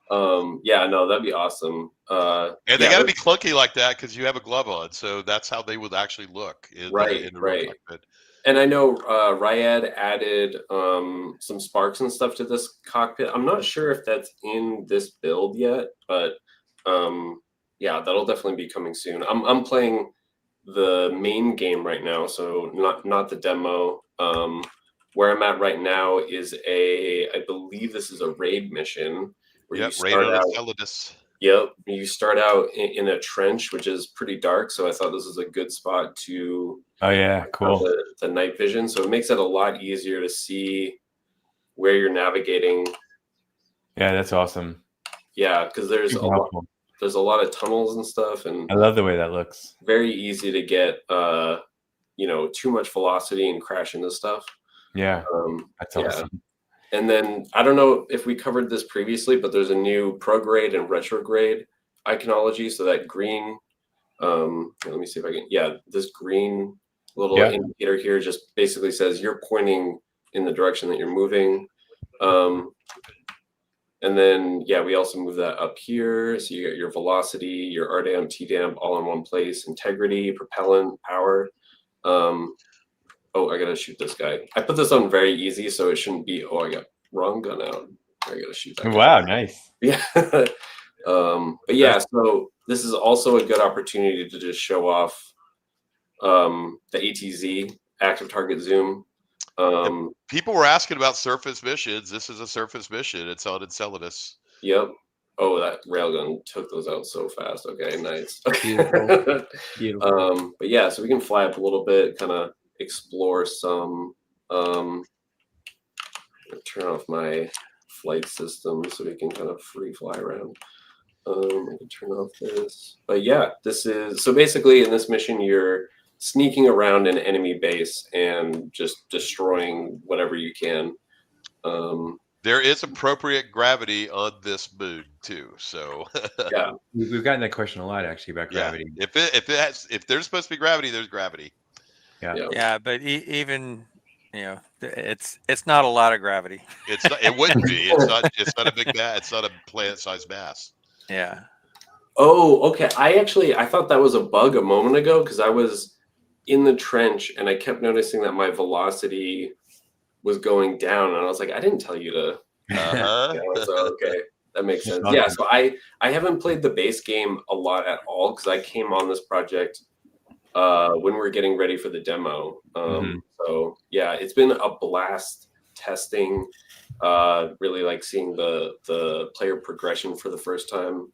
That'd be awesome. And they got to be clunky like that because you have a glove on, so that's how they would actually look in the real cockpit. And I know Ryad added some sparks and stuff to this cockpit. I'm not sure if that's in this build yet, but that'll definitely be coming soon. I'm playing the main game right now, so not the demo. Where I'm at right now is I believe this is a raid mission. Yep, raid on Enceladus. Yep, you start out in a trench, which is pretty dark. So I thought this was a good spot to. Oh yeah, cool. The night vision, so it makes it a lot easier to see where you're navigating. Yeah, that's awesome. Yeah, because there's a lot of tunnels and stuff, and I love the way that looks. Very easy to get too much velocity and crash into stuff. Yeah, that's awesome. And then I don't know if we covered this previously, but there's a new prograde and retrograde iconology. So that green, let me see if I can. Yeah, this green little indicator here just basically says you're pointing in the direction that you're moving. And then we also move that up here. So you got your velocity, your RDAMP, TDAMP all in one place. Integrity, propellant, power. I gotta shoot this guy. I put this on very easy, so it shouldn't be. I got wrong gun out. I gotta shoot that guy. Wow, nice. Yeah. So this is also a good opportunity to just show off the ATZ, active target zoom. People were asking about surface missions. This is a surface mission. It's on Enceladus. Yep. Oh, that railgun took those out so fast. Okay, nice. Beautiful. Beautiful. But yeah, so we can fly up a little bit, kind of explore some. Turn off my flight system so we can kind of free fly around. I can turn off this. But yeah, this is so basically in this mission you're sneaking around an enemy base and just destroying whatever you can. There is appropriate gravity on this moon too, so Yeah, We've gotten that question a lot actually about gravity. Yeah. If there's supposed to be gravity, there's gravity. Yeah, but even it's not a lot of gravity. It's not, it wouldn't be. It's not a big mass. It's not a planet-sized mass. Yeah. Oh, okay. I thought that was a bug a moment ago because I was in the trench and I kept noticing that my velocity was going down, and I was like, I didn't tell you to. So okay, that makes sense. Yeah. So I haven't played the base game a lot at all because I came on this project when we were getting ready for the demo. So yeah, it's been a blast testing. Really like seeing the player progression for the first time.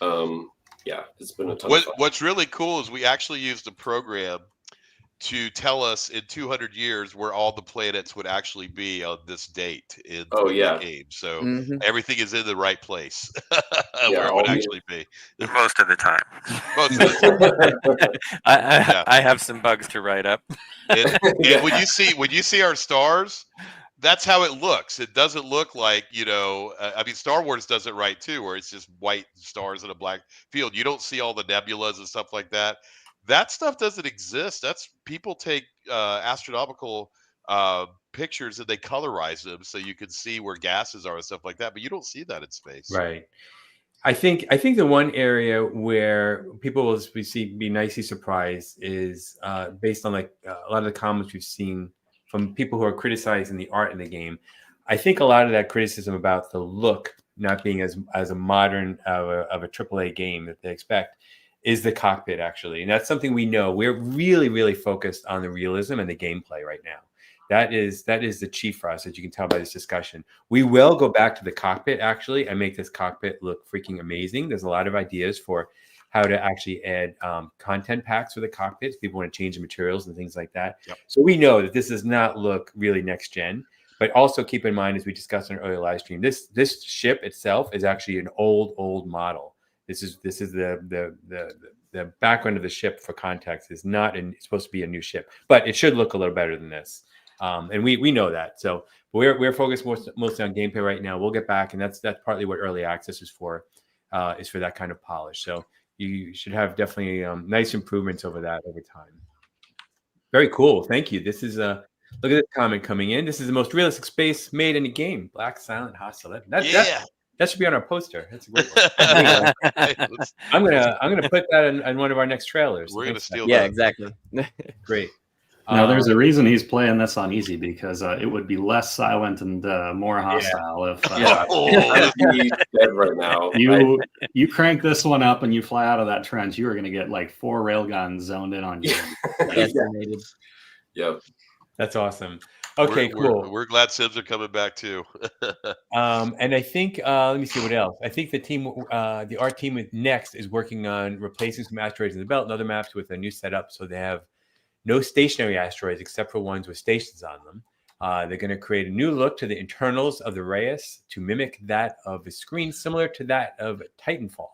Yeah, it's been a ton of fun. What's really cool is we actually used a program to tell us in 200 years where all the planets would actually be on this date in the game. So everything is in the right place where it would actually be. Most of the time. Most of the time. I have some bugs to write up. And when you see our stars, that's how it looks. It doesn't look like, I mean, Star Wars does it right too, where it's just white stars in a black field. You don't see all the nebulas and stuff like that. That stuff doesn't exist. That's people take astronomical pictures and they colorize them so you can see where gases are and stuff like that. But you don't see that in space. Right. I think the one area where people will be nicely surprised is based on like a lot of the comments we've seen from people who are criticizing the art in the game. I think a lot of that criticism about the look not being as a modern of a AAA game that they expect is the cockpit, actually. And that's something we know. We're really, really focused on the realism and the gameplay right now. That is the chief for us, as you can tell by this discussion. We will go back to the cockpit, actually, and make this cockpit look freaking amazing. There's a lot of ideas for how to actually add content packs for the cockpits. People want to change the materials and things like that. Yep. So we know that this does not look really next gen. But also keep in mind, as we discussed in an earlier live stream, this ship itself is actually an old model. This is the background of the ship, for context, is not it's supposed to be a new ship, but it should look a little better than this. And we know that. So we're focused mostly on gameplay right now. We'll get back, and that's partly what early access is for that kind of polish. So you should have definitely nice improvements over that over time. Very cool. Thank you. This is look at this comment coming in. This is the most realistic space made in a game. Black, silent, hostile. That should be on our poster. That's a great one. I'm gonna put that on one of our next trailers. We're gonna steal. Yeah, exactly. Great. Now, there's a reason he's playing this on easy, because it would be less silent and more hostile if he's dead right now. You crank this one up and you fly out of that trench, you are going to get like 4 railguns zoned in on you. Yep. That's awesome. Okay, cool. We're glad Sims are coming back too. And I think let me see what else. I think the art team with Next is working on replacing some asteroids in the belt and other maps with a new setup, so they have no stationary asteroids except for ones with stations on them. They're going to create a new look to the internals of the Reyes to mimic that of a screen similar to that of Titanfall.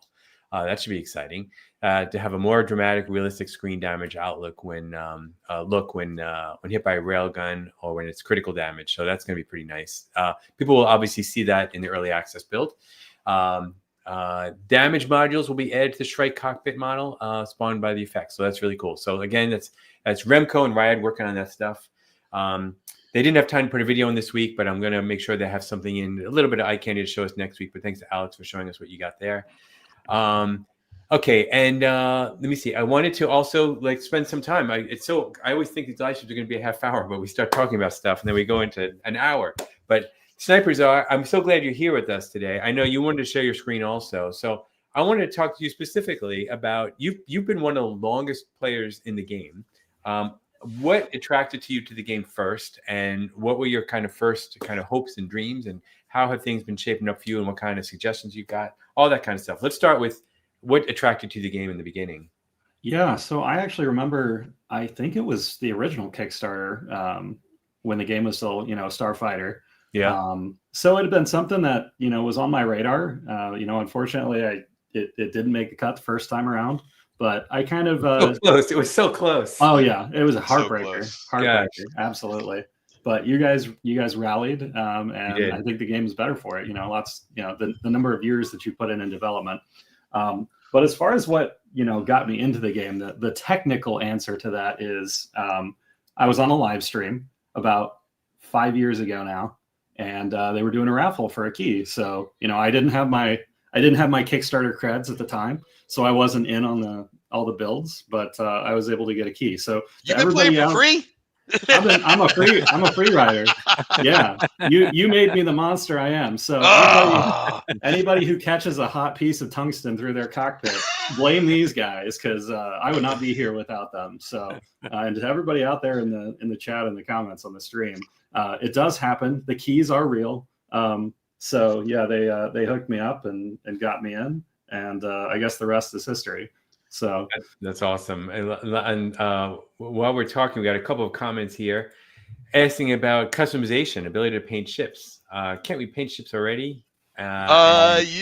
That should be exciting. To have a more dramatic, realistic screen damage outlook when hit by a railgun or when it's critical damage. So that's going to be pretty nice. People will obviously see that in the early access build. Damage modules will be added to the Shrike cockpit model spawned by the effects. So that's really cool. So again, that's Remco and Riot working on that stuff. They didn't have time to put a video in this week, but I'm going to make sure they have something in, a little bit of eye candy to show us next week. But thanks to Alex for showing us what you got there. Okay, and let me see. I wanted to also spend some time. I always think these live streams are going to be a half hour, but we start talking about stuff and then we go into an hour. But Snipers I'm so glad you're here with us today. I know you wanted to share your screen also. So I wanted to talk to you specifically about, you've been one of the longest players in the game. what attracted to you to the game first, and what were your kind of first kind of hopes and dreams, and how have things been shaping up for you, and what kind of suggestions you got, all that kind of stuff. Let's start with what attracted you to the game in the beginning. Yeah, so I actually remember, I think it was the original Kickstarter when the game was still, Starfighter. Yeah. So it had been something that, was on my radar. Unfortunately, it didn't make the cut the first time around, but I kind of so close. It was so close. Oh yeah, it was a heartbreaker. So Heartbreaker, absolutely. But you guys rallied, and I think the game is better for it. The number of years that you put in development. But as far as what got me into the game, the technical answer to that is I was on a live stream about 5 years ago now, and they were doing a raffle for a key. So I didn't have my Kickstarter creds at the time, so I wasn't in on all the builds, but I was able to get a key. So you've been playing for free? I'm a free rider. Yeah, you made me the monster I am. So anybody who catches a hot piece of tungsten through their cockpit, blame these guys, because I would not be here without them. So and to everybody out there in the chat and the comments on the stream, it does happen. The keys are real. So yeah, they hooked me up and got me in, and I guess the rest is history. So that's awesome. And while we're talking, we got a couple of comments here asking about customization, ability to paint ships. Can't we paint ships already? You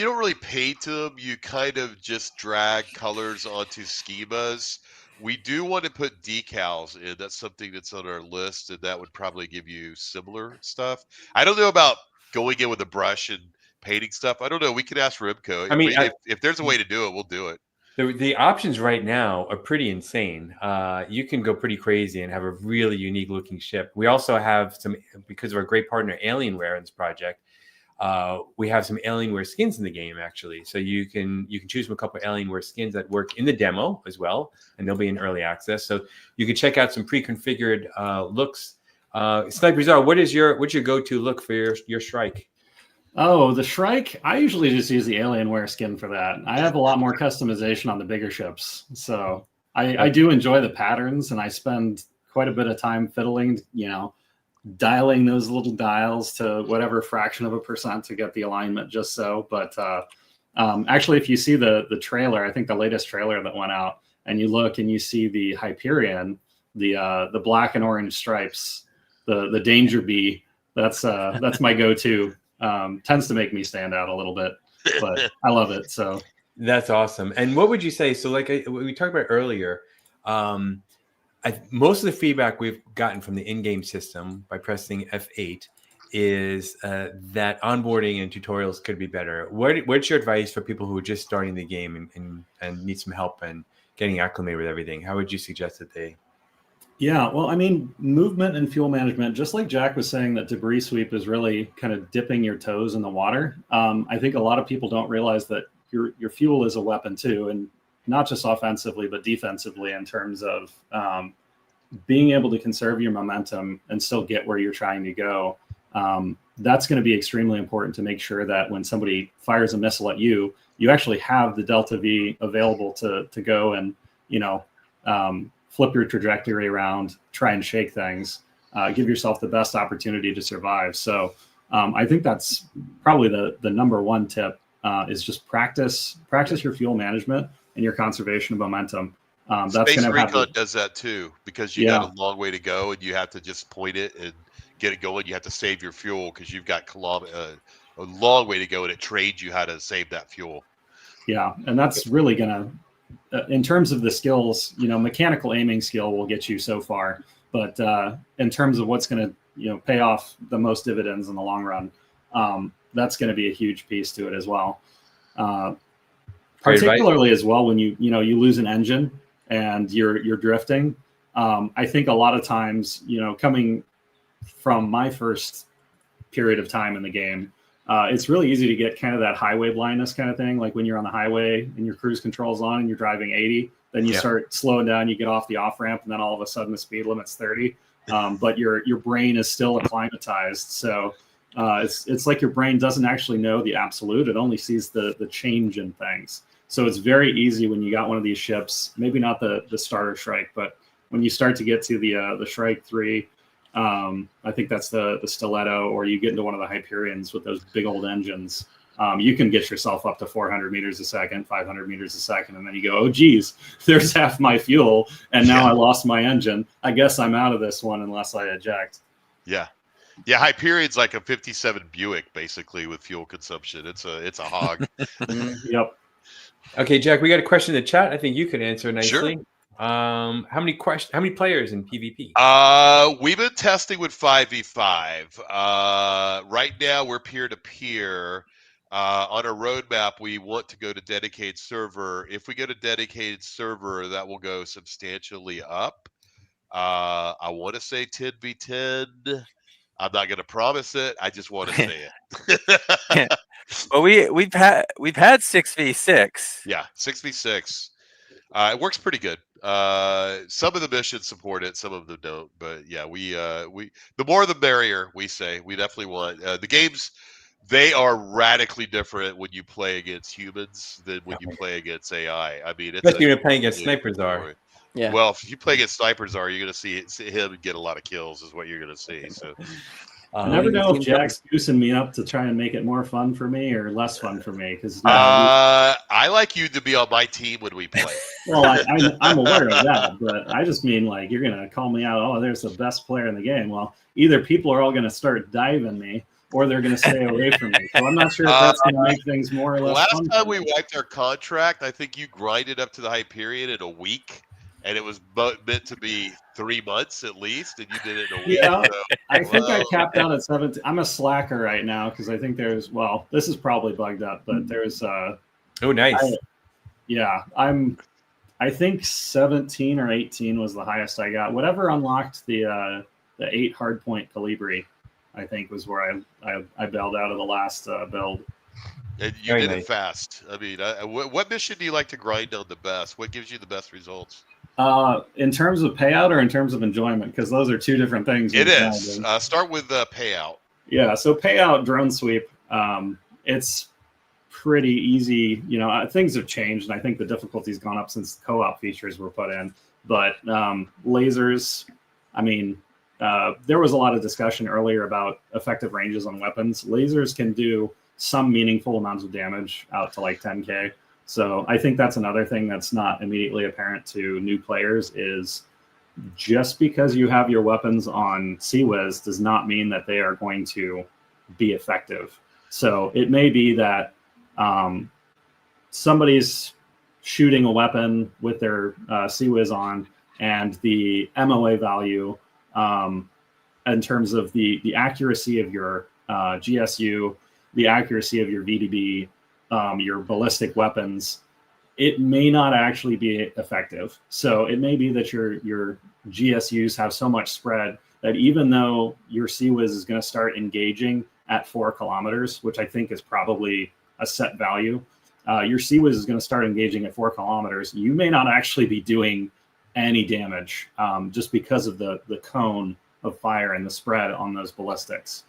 don't really paint them. You kind of just drag colors onto schemas. We do want to put decals in. That's something that's on our list, and that would probably give you similar stuff. I don't know about going in with a brush and painting stuff. I don't know. We could ask Ribco. I mean, if there's a way to do it, we'll do it. The options right now are pretty insane. You can go pretty crazy and have a really unique looking ship. We also have some, because of our great partner Alienware in this project, we have some Alienware skins in the game actually. So you can choose from a couple of Alienware skins that work in the demo as well, and they'll be in early access. So you can check out some pre-configured looks. Sniper Czar, what's your go-to look for your Shrike? Oh, the Shrike, I usually just use the Alienware skin for that. I have a lot more customization on the bigger ships. So I do enjoy the patterns, and I spend quite a bit of time fiddling, dialing those little dials to whatever fraction of a percent to get the alignment just so. But actually, if you see the trailer, I think the latest trailer that went out, and you look and you see the Hyperion, the black and orange stripes, the Danger Bee, that's my go-to. Tends to make me stand out a little bit, but I love it. So that's awesome. And what would you say? So like we talked about earlier, most of the feedback we've gotten from the in-game system by pressing F8 is that onboarding and tutorials could be better. What's your advice for people who are just starting the game and need some help and getting acclimated with everything? How would you suggest that they? Yeah, well, I mean, movement and fuel management, just like Jack was saying, that debris sweep is really kind of dipping your toes in the water. I think a lot of people don't realize that your fuel is a weapon too, and not just offensively, but defensively in terms of being able to conserve your momentum and still get where you're trying to go. That's going to be extremely important to make sure that when somebody fires a missile at you, you actually have the Delta V available to go and, flip your trajectory around, try and shake things, give yourself the best opportunity to survive. So I think that's probably the number one tip is just practice your fuel management and your conservation of momentum. Space Recon does that too, because you got a long way to go and you have to just point it and get it going. You have to save your fuel because you've got a long way to go, and it trains you how to save that fuel. Yeah, and that's really going to, in terms of the skills, mechanical aiming skill will get you so far, but in terms of what's going to, pay off the most dividends in the long run, that's going to be a huge piece to it as well. Particularly as well when you lose an engine and you're drifting. I think a lot of times, coming from my first period of time in the game, it's really easy to get kind of that highway blindness kind of thing. Like when you're on the highway and your cruise control's on and you're driving 80, then you start slowing down, you get off the off ramp, and then all of a sudden the speed limit's 30. But your brain is still acclimatized. So it's like your brain doesn't actually know the absolute. It only sees the change in things. So it's very easy when you got one of these ships, maybe not the starter Shrike, but when you start to get to the Shrike 3, I think that's the Stiletto, or you get into one of the Hyperions with those big old engines. You can get yourself up to 400 meters a second, 500 meters a second, and then you go, oh, geez, there's half my fuel, and now I lost my engine. I guess I'm out of this one unless I eject. Yeah. Yeah, Hyperion's like a 57 Buick, basically, with fuel consumption. It's a hog. Yep. Okay, Jack, we got a question in the chat. I think you could answer nicely. Sure. How many players in PvP? We've been testing with 5v5. Right now, we're peer-to-peer. On our roadmap, we want to go to dedicated server. If we go to dedicated server, that will go substantially up. I want to say 10v10. I'm not going to promise it. I just want to say it. Well, we've had 6v6. Yeah, 6v6. It works pretty good. Some of the missions support it, some of them don't. But yeah, we the more the merrier. We say we definitely want the games. They are radically different when you play against humans than when you play against AI. I mean, it's especially when you're playing against snipers are. Yeah. Well, if you play against snipers, you're going to see him get a lot of kills. Is what you're going to see. So. I never know if Jack's goosing me up to try and make it more fun for me or less fun for me. Because I like you to be on my team when we play. Well, I'm aware of that, but I just mean like you're gonna call me out. Oh, there's the best player in the game. Well, either people are all gonna start diving me, or they're gonna stay away from me. So I'm not sure if that's gonna make things more or less. Last fun time we wiped our contract, I think you grinded up to the Hyperion in a week. And it was meant to be 3 months at least, and you did it in a week. Yeah, so, I think I capped out at 17. I'm a slacker right now because I think there's, well, this is probably bugged up, but there's oh, nice. I think 17 or 18 was the highest I got. Whatever unlocked the 8 hardpoint Calibri, I think was where I bailed out of the last build. And you did it fast. I mean, what mission do you like to grind on the best? What gives you the best results? In terms of payout or in terms of enjoyment? Because those are two different things. It is. Start with payout. Yeah, so payout drone sweep. It's pretty easy. You know, things have changed, and I think the difficulty's gone up since co-op features were put in. But lasers, I mean, there was a lot of discussion earlier about effective ranges on weapons. Lasers can do some meaningful amounts of damage out to like 10K. So I think that's another thing that's not immediately apparent to new players is just because you have your weapons on CIWS does not mean that they are going to be effective. So it may be that somebody's shooting a weapon with their CIWS on, and the MOA value in terms of the accuracy of your GSU, the accuracy of your VDB, your ballistic weapons, it may not actually be effective. So it may be that your GSUs have so much spread that even though your CIWS is going to start engaging at 4 kilometers, which I think is probably a set value, your CIWS is going to start engaging at 4 kilometers. You may not actually be doing any damage just because of the cone of fire and the spread on those ballistics.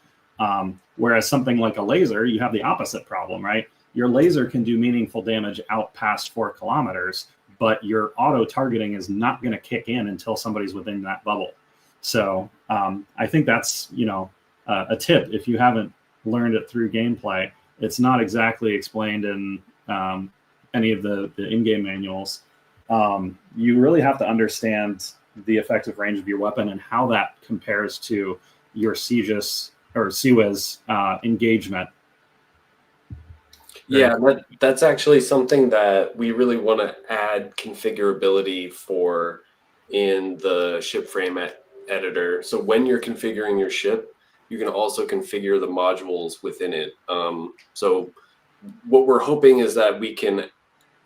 Whereas something like a laser, you have the opposite problem, right? Your laser can do meaningful damage out past 4 kilometers, but your auto targeting is not going to kick in until somebody's within that bubble. So I think that's, a tip. If you haven't learned it through gameplay, it's not exactly explained in any of the in-game manuals. You really have to understand the effective range of your weapon and how that compares to your CIWS engagement. Yeah, that's actually something that we really want to add configurability for in the ship frame editor. So when you're configuring your ship, you can also configure the modules within it. So what we're hoping is that we can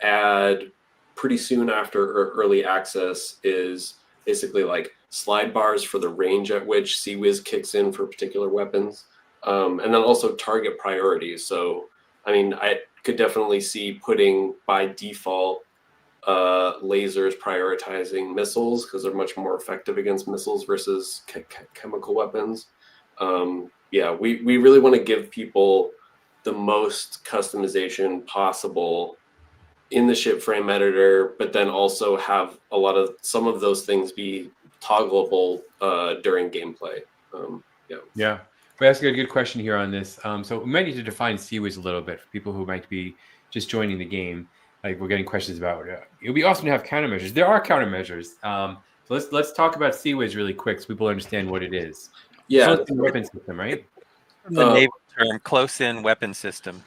add pretty soon after early access is basically like slide bars for the range at which CIWS kicks in for particular weapons. And then also target priorities. So I mean, I could definitely see putting by default lasers prioritizing missiles because they're much more effective against missiles versus chemical weapons. Yeah, we really want to give people the most customization possible in the ship frame editor, but then also have some of those things be toggleable during gameplay. Yeah. We're asking a good question here on this. So we might need to define Seawiz a little bit for people who might be just joining the game. Like we're getting questions about it. It would be awesome to have countermeasures. There are countermeasures. So let's talk about Seawiz really quick so people understand what it is. Yeah. Close-in weapon system, right? From the naval term, close-in weapon system.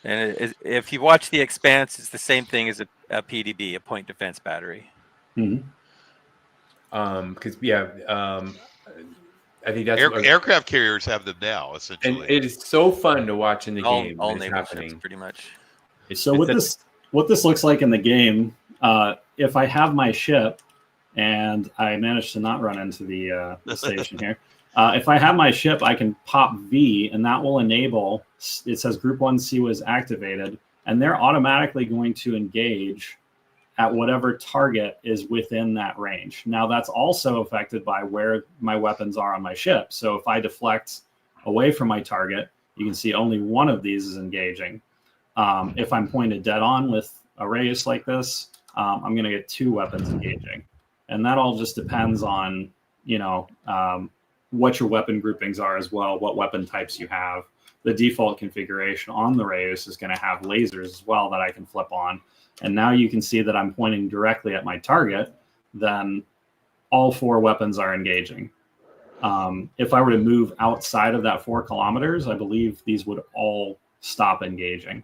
And if you watch The Expanse, it's the same thing as a PDB, a point defense battery. Mhm. Because I think that's aircraft carriers have them now, essentially. And it is so fun to watch in the game. All It's naval happening. ships, pretty much. So what this looks like in the game, if I have my ship, and I managed to not run into the station here. If I have my ship, I can pop V, and that will enable. It says Group 1 Seawiz activated, and they're automatically going to engage at whatever target is within that range. Now, that's also affected by where my weapons are on my ship. So if I deflect away from my target, you can see only one of these is engaging. If I'm pointed dead on with a radius like this, I'm going to get 2 weapons engaging. And that all just depends on, what your weapon groupings are as well, what weapon types you have. The default configuration on the radius is going to have lasers as well that I can flip on. And now you can see that I'm pointing directly at my target, then all 4 weapons are engaging. If I were to move outside of that 4 kilometers, I believe these would all stop engaging.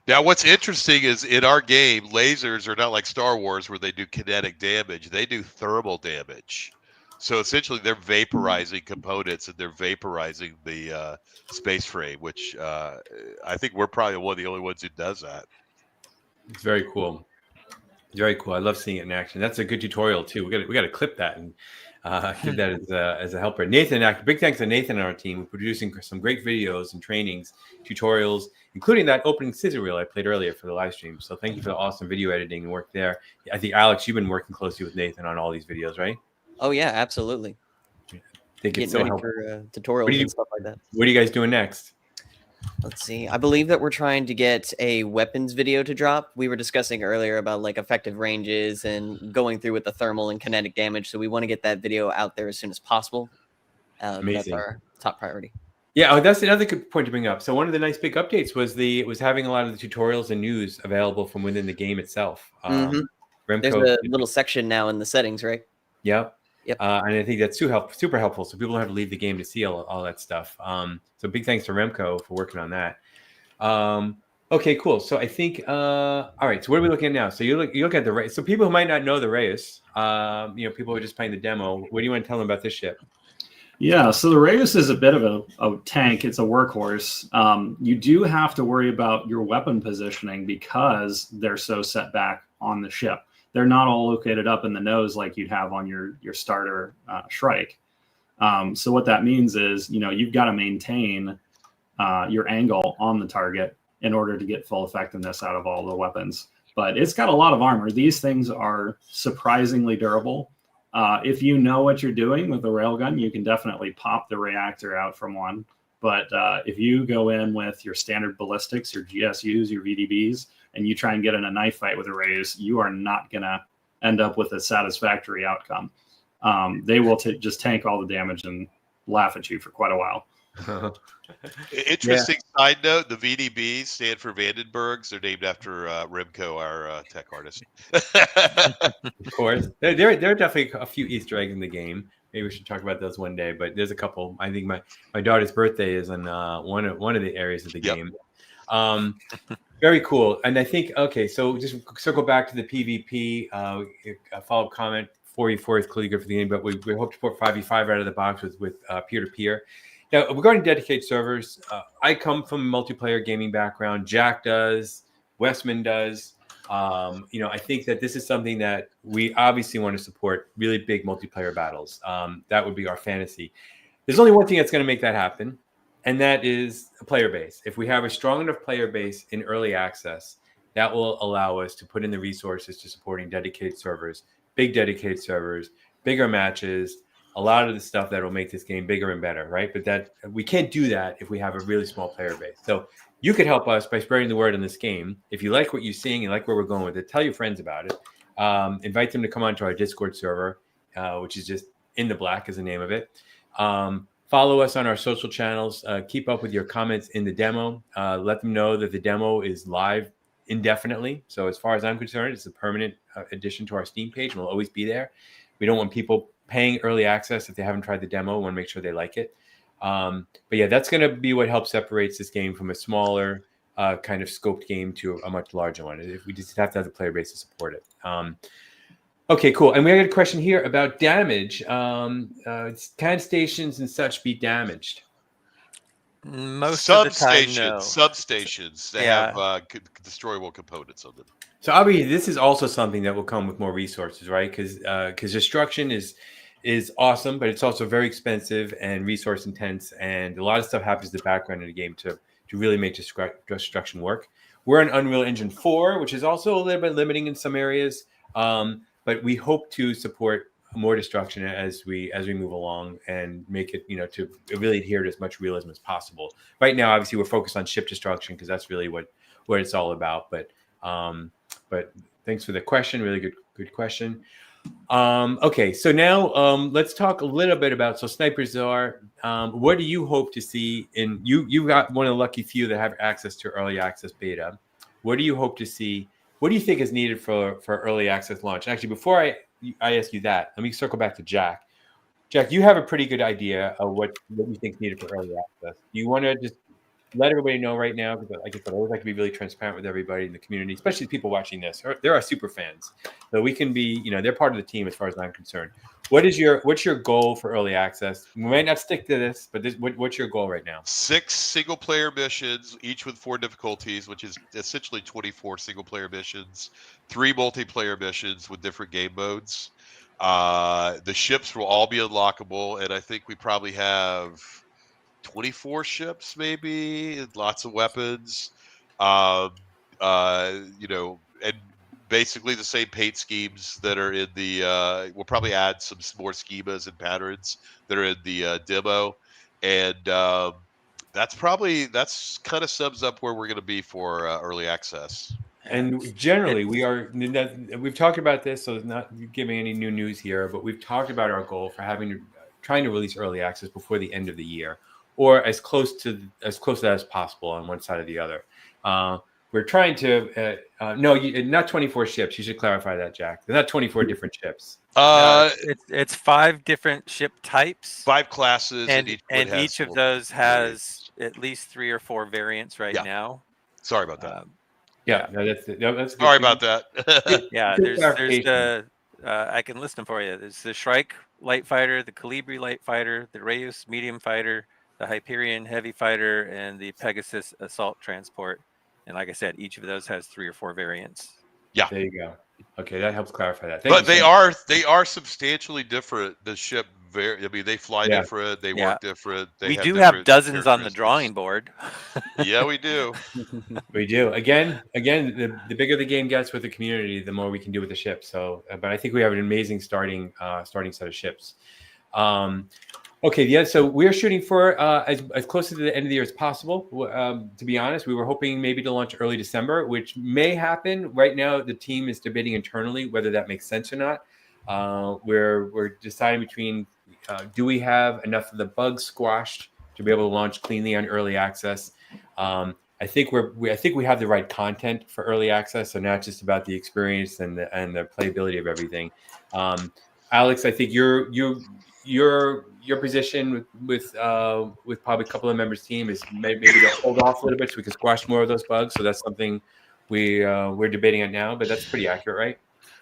Now, what's interesting is in our game, lasers are not like Star Wars where they do kinetic damage. They do thermal damage. So essentially, they're vaporizing components and they're vaporizing the space frame, which I think we're probably one of the only ones who does that. It's very cool. Very cool. I love seeing it in action. That's a good tutorial too. We got to clip that and give that as a helper. Nathan, big thanks to Nathan and our team for producing some great videos and trainings, tutorials, including that opening scissor reel I played earlier for the live stream. So thank you for the awesome video editing and work there. I think Alex, you've been working closely with Nathan on all these videos, right? Oh yeah, absolutely. I think it's Getting so ready helpful. for tutorials and stuff like that. What are you guys doing next? Let's see. I believe that we're trying to get a weapons video to drop. We were discussing earlier about like effective ranges and going through with the thermal and kinetic damage. So we want to get that video out there as soon as possible. That's our top priority. Yeah, that's another good point to bring up. So one of the nice big updates was having a lot of the tutorials and news available from within the game itself. There's a little section now in the settings, right? Yep. Yep. And I think that's super helpful. So people don't have to leave the game to see all that stuff. So big thanks to Remco for working on that. Okay, cool. So I think, all right. So what are we looking at now? So you look at the race. So people who might not know the race, people who are just playing the demo. What do you want to tell them about this ship? Yeah, so the Reyes is a bit of a tank. It's a workhorse. You do have to worry about your weapon positioning because they're so set back on the ship. They're not all located up in the nose like you'd have on your starter Shrike. So what that means is, you've got to maintain your angle on the target in order to get full effectiveness out of all the weapons. But it's got a lot of armor. These things are surprisingly durable. If you know what you're doing with the railgun, you can definitely pop the reactor out from one. But if you go in with your standard ballistics, your GSUs, your VDBs, and you try and get in a knife fight with a Reyes, you are not going to end up with a satisfactory outcome. They will just tank all the damage and laugh at you for quite a while. Interesting side note, the VDBs stand for Vandenbergs. They're named after Remco, our tech artist. Of course. There are definitely a few Easter eggs in the game. Maybe we should talk about those one day, but there's a couple. I think my daughter's birthday is in one of the areas of the game. Very cool. And I think, okay, so just circle back to the PvP, a follow-up comment. 4v4 is clearly good for the game, but we hope to put 5v5 out of the box with peer-to-peer. Now, regarding dedicated servers, I come from a multiplayer gaming background. Jack does. Westman does. I think that this is something that we obviously want to support, really big multiplayer battles. That would be our fantasy. There's only one thing that's going to make that happen, and that is a player base. If we have a strong enough player base in early access, that will allow us to put in the resources to supporting dedicated servers, big dedicated servers, bigger matches, a lot of the stuff that will make this game bigger and better, right? But that we can't do that if we have a really small player base. So You could help us by spreading the word on this game. If you like what you're seeing, you like where we're going with it, tell your friends about it. Invite them to come onto our Discord server, which is just In the Black is the name of it. Follow us on our social channels. Keep up with your comments in the demo. Let them know that the demo is live indefinitely. So as far as I'm concerned, it's a permanent addition to our Steam page and will always be there. We don't want people paying early access if they haven't tried the demo. We want to make sure they like it. But yeah, that's going to be what helps separates this game from a smaller kind of scoped game to a much larger one. If we just have to have the player base to support it. Okay, cool. And we got a question here about damage. Can stations and such be damaged? Most of the time, no. Substations, they have destroyable components on them. So obviously, this is also something that will come with more resources, right? Because destruction is awesome, but it's also very expensive and resource intense, and a lot of stuff happens in the background in the game to really make destruction work. We're on Unreal Engine 4, which is also a little bit limiting in some areas, but we hope to support more destruction as we move along and make it, to really adhere to as much realism as possible. Right now, obviously, we're focused on ship destruction because that's really what it's all about. But thanks for the question. Really good question. Okay, so now let's talk a little bit about Sniper Czar. What do you hope to see in you got one of the lucky few that have access to early access beta. What do you hope to see? What do you think is needed for early access launch? Actually, before I ask you that, let me circle back to Jack. Jack, you have a pretty good idea of what you think is needed for early access. Do you want to just let everybody know right now? Because like I said, I always like to be really transparent with everybody in the community, especially people watching this. They're our super fans, so we can be, they're part of the team as far as I'm concerned. What's your goal for early access? We might not stick to this, but what's your goal right now? 6 single-player missions, each with 4 difficulties, which is essentially 24 single-player missions. 3 multiplayer missions with different game modes. The ships will all be unlockable, and I think we probably have 24 ships, maybe, and lots of weapons. And basically the same paint schemes that are in the we'll probably add some more schemas and patterns that are in the demo, and that's kind of sums up where we're going to be for early access. And generally we've talked about this, so it's not giving any new news here, but we've talked about our goal for trying to release early access before the end of the year, or as close to that as possible on one side or the other. We're trying to not 24 ships. You should clarify that, Jack. They're not 24 different ships. It's 5 different ship types, 5 classes, and each of those has at least 3 or 4 variants right now. Sorry about that. That's good. Sorry about that. Yeah, there's the I can list them for you. There's the Shrike light fighter, the Calibri light fighter, the Rayus medium fighter, the Hyperion heavy fighter, and the Pegasus assault transport. And like I said, each of those has 3 or 4 variants. Yeah, there you go. Okay, that helps clarify that. But they are substantially different. The ship, they fly different. They work different. We do have dozens on the drawing board. Yeah, we do. We do. Again, the bigger the game gets with the community, the more we can do with the ship. So, but I think we have an amazing starting set of ships. Okay, yeah. So we're shooting for as close to the end of the year as possible. To be honest, we were hoping maybe to launch early December, which may happen. Right now, the team is debating internally whether that makes sense or not. We're deciding between do we have enough of the bugs squashed to be able to launch cleanly on early access. I think we have the right content for early access, so not just about the experience and the playability of everything. Alex, I think your position with probably a couple of members' team is maybe to hold off a little bit so we can squash more of those bugs. So that's something we're debating on now, but that's pretty accurate,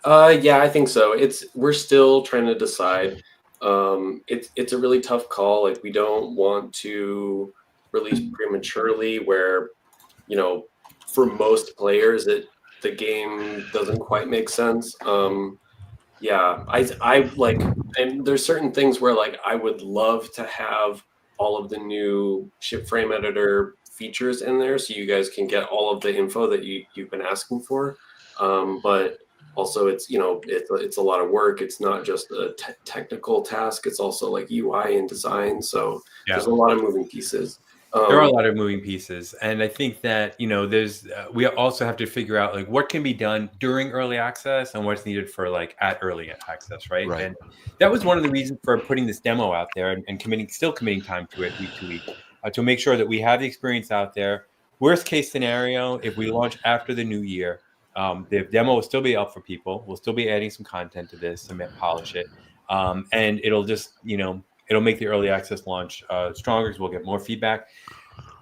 right? Yeah, I think so. We're still trying to decide. It's a really tough call. Like, we don't want to release prematurely where, for most players the game doesn't quite make sense. Yeah, I like, and there's certain things where like I would love to have all of the new ship frame editor features in there so you guys can get all of the info that you've been asking for. But also it's a lot of work. It's not just a technical task. It's also like UI and design. So there's a lot of moving pieces. There are a lot of moving pieces, and I think that there's we also have to figure out like what can be done during early access and what's needed for like at early access, right? And that was one of the reasons for putting this demo out there and still committing time to it week to week to make sure that we have the experience out there. Worst case scenario, if we launch after the new year, the demo will still be up for people. We'll still be adding some content to this and polish it, and it'll just it'll make the early access launch stronger because we'll get more feedback.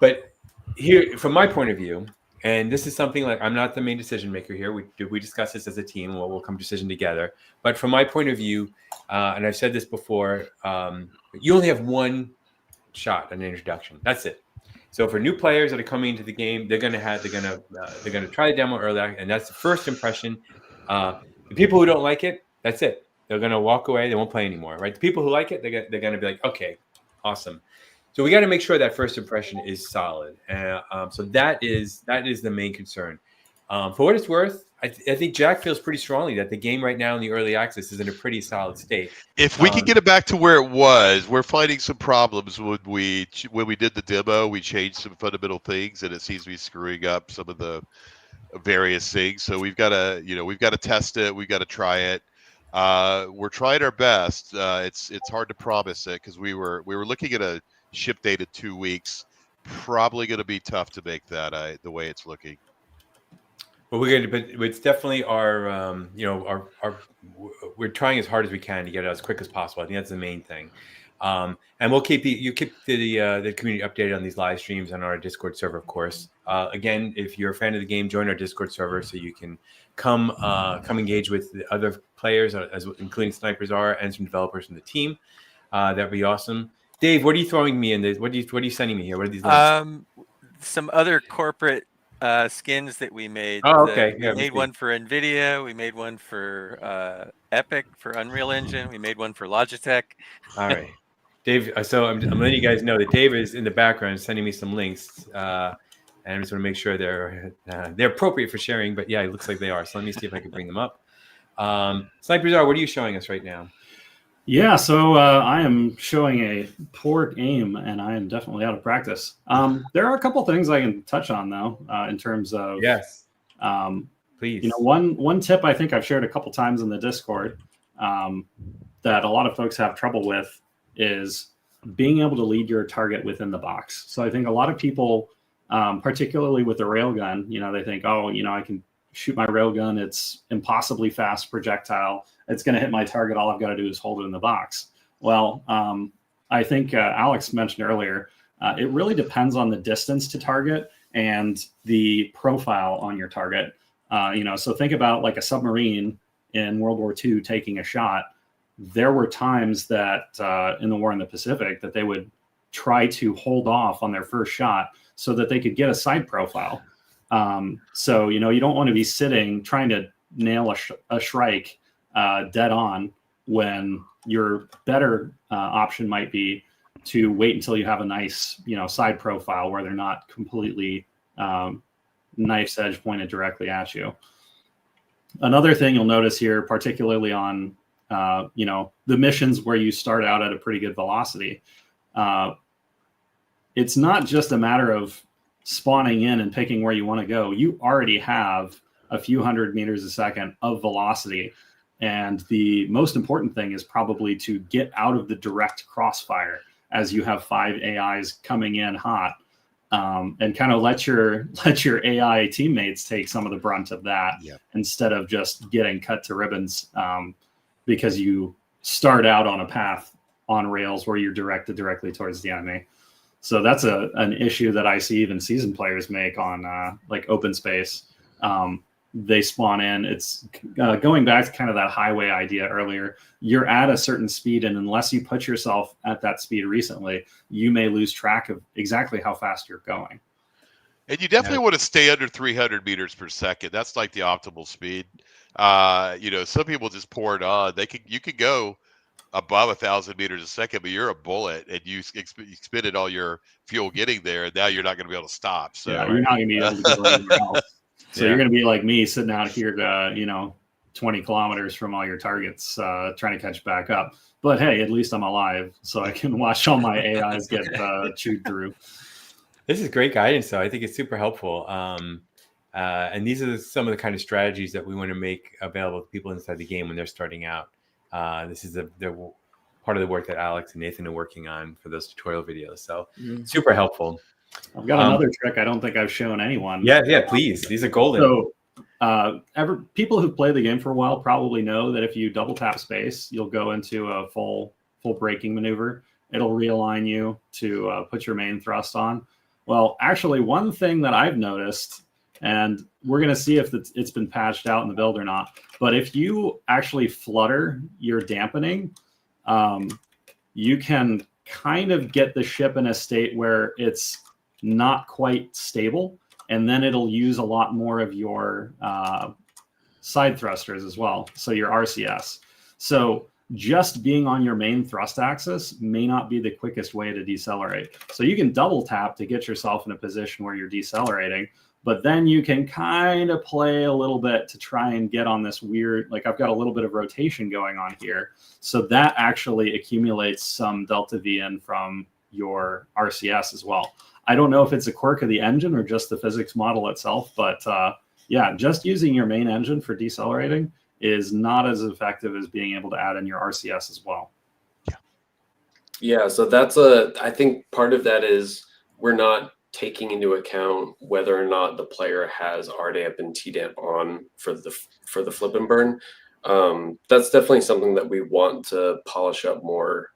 But here, from my point of view, and this is something like I'm not the main decision maker here. We discuss this as a team. We'll come to decision together. But from my point of view, and I've said this before, you only have one shot at an introduction. That's it. So for new players that are coming into the game, they're gonna try the demo early, and that's the first impression. The people who don't like it, that's it. They're gonna walk away. They won't play anymore, right? The people who like it, they're gonna be like, okay, awesome. So we got to make sure that first impression is solid. So that is the main concern. For what it's worth, I think Jack feels pretty strongly that the game right now in the early access is in a pretty solid state. If we can get it back to where it was, we're finding some problems when we did the demo. We changed some fundamental things, and it seems to be screwing up some of the various things. So we've got to test it. We've got to try it. We're trying our best. It's hard to promise it because we were looking at a ship date in 2 weeks. Probably going to be tough to make that the way it's looking. But it's definitely our we're trying as hard as we can to get it as quick as possible. I think that's the main thing. And we'll keep the community updated on these live streams on our Discord server, of course. Again, if you're a fan of the game, join our Discord server so you can come engage with the other players, including Snipers are and some developers from the team. That'd be awesome. Dave, what are you throwing me in this? What are you sending me here? What are these links? Some other corporate skins that we made. Oh, okay. We made one for NVIDIA. We made one for Epic for Unreal Engine. We made one for Logitech. All right, Dave. So I'm letting you guys know that Dave is in the background sending me some links, and I just want to make sure they're appropriate for sharing. But yeah, it looks like they are. So let me see if I can bring them up. Snipers are. What are you showing us right now? Yeah, so I am showing a poor aim, and I am definitely out of practice. There are a couple things I can touch on, though, in terms of please. One tip I think I've shared a couple times in the Discord that a lot of folks have trouble with is being able to lead your target within the box. So I think a lot of people, particularly with the railgun, they think, I can shoot my railgun. It's impossibly fast projectile. It's going to hit my target. All I've got to do is hold it in the box. Well, I think Alex mentioned earlier, it really depends on the distance to target and the profile on your target. So think about like a submarine in World War II taking a shot. There were times that in the war in the Pacific that they would try to hold off on their first shot so that they could get a side profile. So, you don't want to be sitting trying to nail a Shrike dead on when your better option might be to wait until you have a nice, side profile where they're not completely knife's edge pointed directly at you. Another thing you'll notice here, particularly on, the missions where you start out at a pretty good velocity, it's not just a matter of spawning in and picking where you want to go. You already have a few hundred meters a second of velocity. And the most important thing is probably to get out of the direct crossfire as you have 5 AIs coming in hot, and kind of let your AI teammates take some of the brunt of that instead of just getting cut to ribbons because you start out on a path on rails where you're directed directly towards the enemy. So that's an issue that I see even seasoned players make on like open space. They spawn in. It's going back to kind of that highway idea earlier. You're at a certain speed, and unless you put yourself at that speed recently, you may lose track of exactly how fast you're going. And you definitely want to stay under 300 meters per second. That's like the optimal speed. Some people just pour it on. You could go above 1,000 meters a second, but you're a bullet and you expended all your fuel getting there, and now you're not going to be able to stop. So you're not going to be able to go anywhere else. So you're going to be like me sitting out here to, 20 kilometers from all your targets, trying to catch back up. But hey, at least I'm alive, so I can watch all my AIs get chewed through. This is great guidance, though. I think it's super helpful. And these are some of the kind of strategies that we want to make available to people inside the game when they're starting out. This is the part of the work that Alex and Nathan are working on for those tutorial videos. So super helpful. I've got another trick I don't think I've shown anyone. Yeah, please. These are golden. So people who play the game for a while probably know that if you double tap space, you'll go into a full braking maneuver. It'll realign you to put your main thrust on. Well, actually, one thing that I've noticed, and we're going to see if it's been patched out in the build or not, but if you actually flutter your dampening, you can kind of get the ship in a state where it's not quite stable, and then it'll use a lot more of your side thrusters as well, so your RCS. So just being on your main thrust axis may not be the quickest way to decelerate. So you can double tap to get yourself in a position where you're decelerating, but then you can kind of play a little bit to try and get on this weird, like I've got a little bit of rotation going on here. So that actually accumulates some delta V in from your RCS as well. I don't know if it's a quirk of the engine or just the physics model itself, but yeah, just using your main engine for decelerating is not as effective as being able to add in your RCS as well. Yeah, so I think part of that is we're not taking into account whether or not the player has RDamp and TDamp on for the flip and burn. That's definitely something that we want to polish up more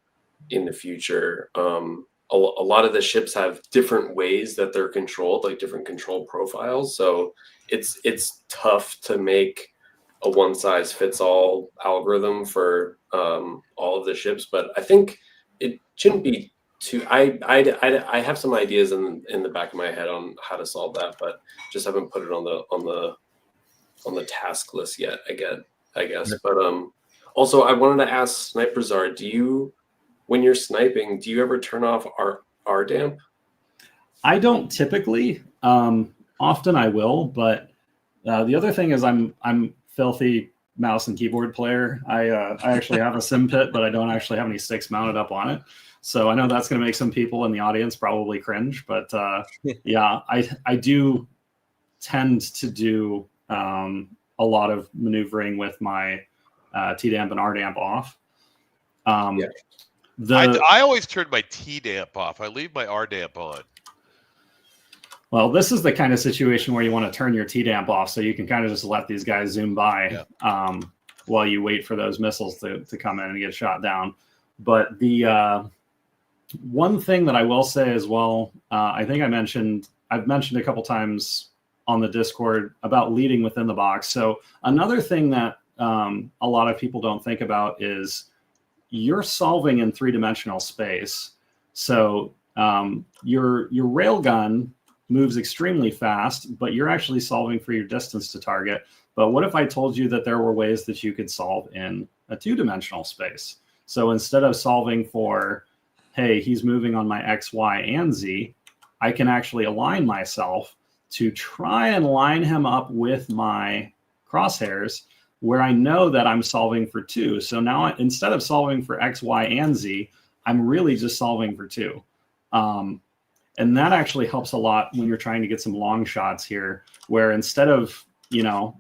in the future. A lot of the ships have different ways that they're controlled, like different control profiles. So it's tough to make a one-size-fits-all algorithm for all of the ships, but I think it shouldn't be too. I have some ideas in the back of my head on how to solve that, but just haven't put it on the task list yet. I guess. But also I wanted to ask Sniperzar, when you're sniping, do you ever turn off RDamp? I don't typically. Often I will, but the other thing is I'm filthy mouse and keyboard player. I actually have a sim pit, but I don't actually have any sticks mounted up on it. So I know that's going to make some people in the audience probably cringe, but yeah, I do tend to do a lot of maneuvering with my TDamp and RDamp off. Yeah. I always turn my TDamp off. I leave my RDamp on. Well, this is the kind of situation where you want to turn your TDamp off so you can kind of just let these guys zoom by while you wait for those missiles to come in and get shot down. But the one thing that I will say as well, I think I've mentioned a couple times on the Discord about leading within the box. So another thing that a lot of people don't think about is you're solving in three-dimensional space. So your railgun moves extremely fast, but you're actually solving for your distance to target. But what if I told you that there were ways that you could solve in a two-dimensional space? So instead of solving for, hey, he's moving on my X, Y, and Z, I can actually align myself to try and line him up with my crosshairs where I know that I'm solving for two. So now instead of solving for X, Y, and Z, I'm really just solving for two. And that actually helps a lot when you're trying to get some long shots here, where instead of,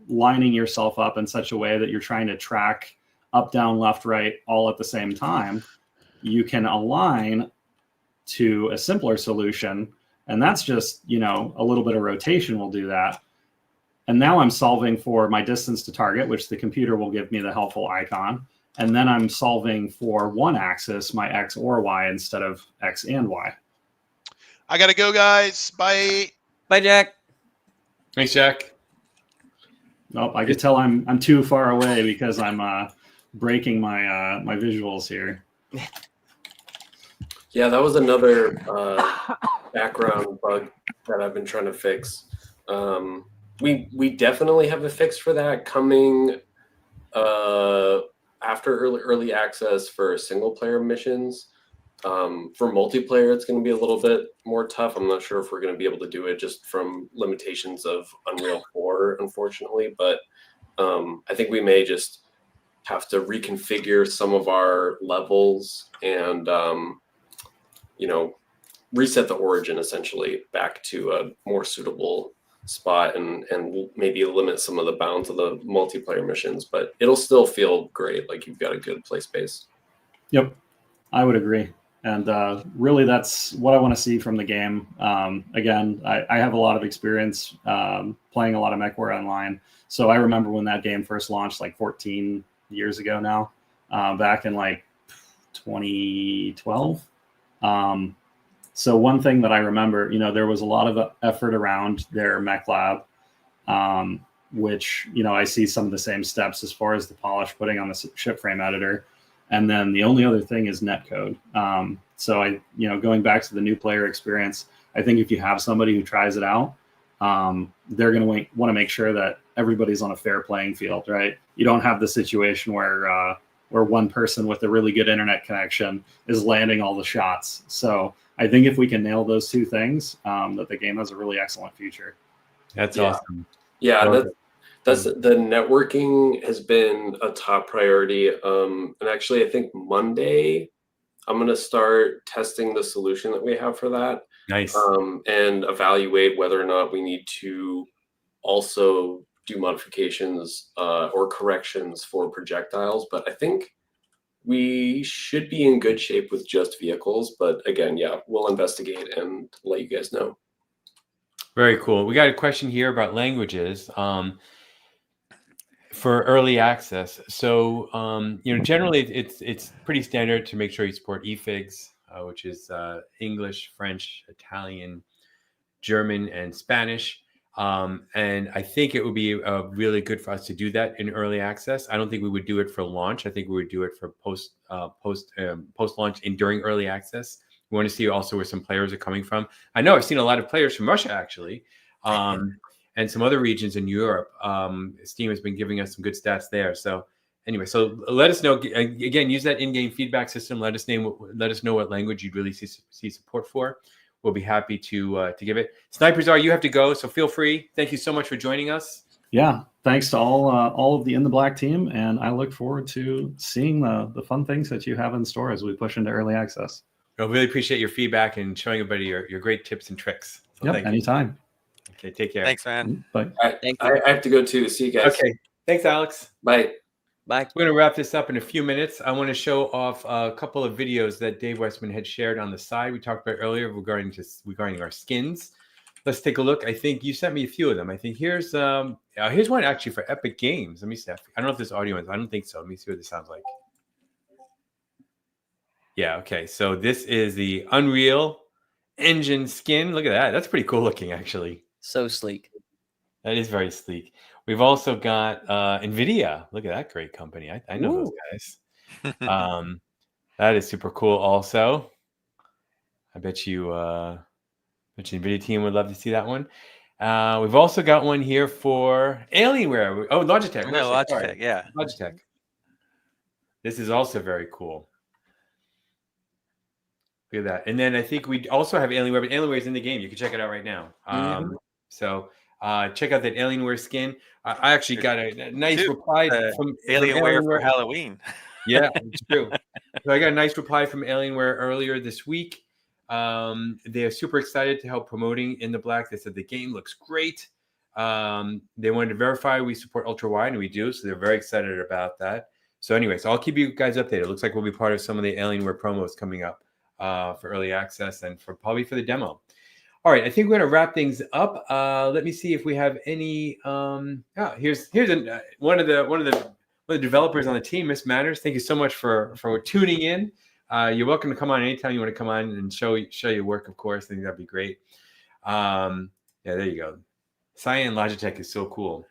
lining yourself up in such a way that you're trying to track up, down, left, right, all at the same time, you can align to a simpler solution. And that's just, a little bit of rotation will do that. And now I'm solving for my distance to target, which the computer will give me the helpful icon. And then I'm solving for one axis, my X or Y, instead of X and Y. I gotta go, guys. Bye. Bye, Jack. Thanks, Jack. Nope, I could tell I'm too far away because I'm breaking my my visuals here. Yeah, that was another background bug that I've been trying to fix. We definitely have a fix for that coming after early access for single player missions. For multiplayer, it's going to be a little bit more tough. I'm not sure if we're going to be able to do it just from limitations of Unreal 4, unfortunately. But I think we may just have to reconfigure some of our levels and, reset the origin essentially back to a more suitable spot, and maybe limit some of the bounds of the multiplayer missions, but it'll still feel great, like you've got a good play space. Yep, I would agree. And really, that's what I want to see from the game. Again, I have a lot of experience playing a lot of MechWarrior Online. So I remember when that game first launched, like 14 years ago now, back in like 2012. So one thing that I remember, there was a lot of effort around their mech lab, which, I see some of the same steps as far as the polish putting on the ship frame editor. And then the only other thing is netcode. So going back to the new player experience, I think if you have somebody who tries it out, they're going to want to make sure that everybody's on a fair playing field, right? You don't have the situation where one person with a really good internet connection is landing all the shots. So I think if we can nail those two things, that the game has a really excellent future. That's awesome. Yeah, that's the networking has been a top priority. And actually, I think Monday, I'm going to start testing the solution that we have for that. Nice. And evaluate whether or not we need to also do modifications or corrections for projectiles. But I think we should be in good shape with just vehicles. But again, yeah, we'll investigate and let you guys know. Very cool. We got a question here about languages for early access. So, generally it's pretty standard to make sure you support EFIGs, which is English, French, Italian, German, and Spanish. And I think it would be really good for us to do that in early access. I don't think we would do it for launch. I think we would do it for post launch and during early access. We want to see also where some players are coming from. I know I've seen a lot of players from Russia actually, and some other regions in Europe. Steam has been giving us some good stats there. So anyway, so let us know again. Use that in-game feedback system. Let us know what language you'd really see support for. We'll be happy to give it. Snipers you have to go, so feel free. Thank you so much for joining us. Yeah, thanks to all of the In the Black team, and I look forward to seeing the fun things that you have in store as we push into early access. I really appreciate your feedback and showing everybody your great tips and tricks. So yep, anytime. Okay, take care. Thanks, man. Bye. I have to go too. See you guys. Okay, thanks, Alex. Bye. Bye. We're going to wrap this up in a few minutes. I want to show off a couple of videos that Dave Westman had shared on the side. We talked about earlier regarding our skins. Let's take a look. I think you sent me a few of them. I think here's one actually for Epic Games. Let me see. I don't know if there's audio. I don't think so. Let me see what this sounds like. Yeah, okay. So this is the Unreal Engine skin. Look at that. That's pretty cool looking, actually. So sleek. That is very sleek. We've also got NVIDIA. Look at that great company. I know those guys. That is super cool also. I bet you NVIDIA team would love to see that one. We've also got one here for Alienware. Oh, Logitech. No, Logitech, yeah. Logitech. This is also very cool. Look at that. And then I think we also have Alienware, but Alienware is in the game. You can check it out right now. So check out that Alienware skin. I actually got a nice reply from Alienware for Halloween. Yeah, it's true. So I got a nice reply from Alienware earlier this week. They're super excited to help promoting In the Black. They said the game looks great. They wanted to verify we support Ultrawide, and we do. So they're very excited about that. So anyway, so I'll keep you guys updated. It looks like we'll be part of some of the Alienware promos coming up for early access and probably for the demo. All right, I think we're going to wrap things up. Let me see if we have any. Here's one of the developers on the team, Miss Manners. Thank you so much for tuning in. You're welcome to come on anytime you want to come on and show your work, of course. I think that'd be great. Yeah, there you go. Cyan Logitech is so cool.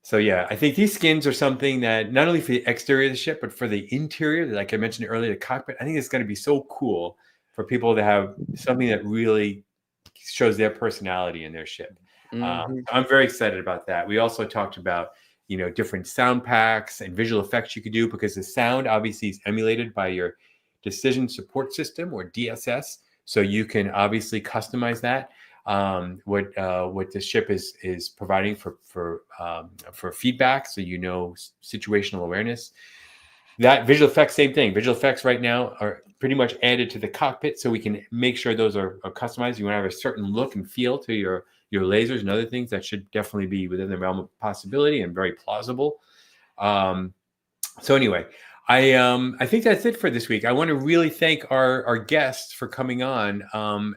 So yeah, I think these skins are something that not only for the exterior of the ship, but for the interior, like I mentioned earlier, the cockpit. I think it's going to be so cool for people to have something that really shows their personality in their ship. I'm very excited about that. We also talked about different sound packs and visual effects you could do, because the sound obviously is emulated by your decision support system, or DSS. So you can obviously customize that. What the ship is providing for feedback, so situational awareness. That visual effects, same thing. Visual effects right now are pretty much added to the cockpit, so we can make sure those are customized. You want to have a certain look and feel to your lasers and other things that should definitely be within the realm of possibility and very plausible. So anyway, I think that's it for this week. I want to really thank our guests for coming on,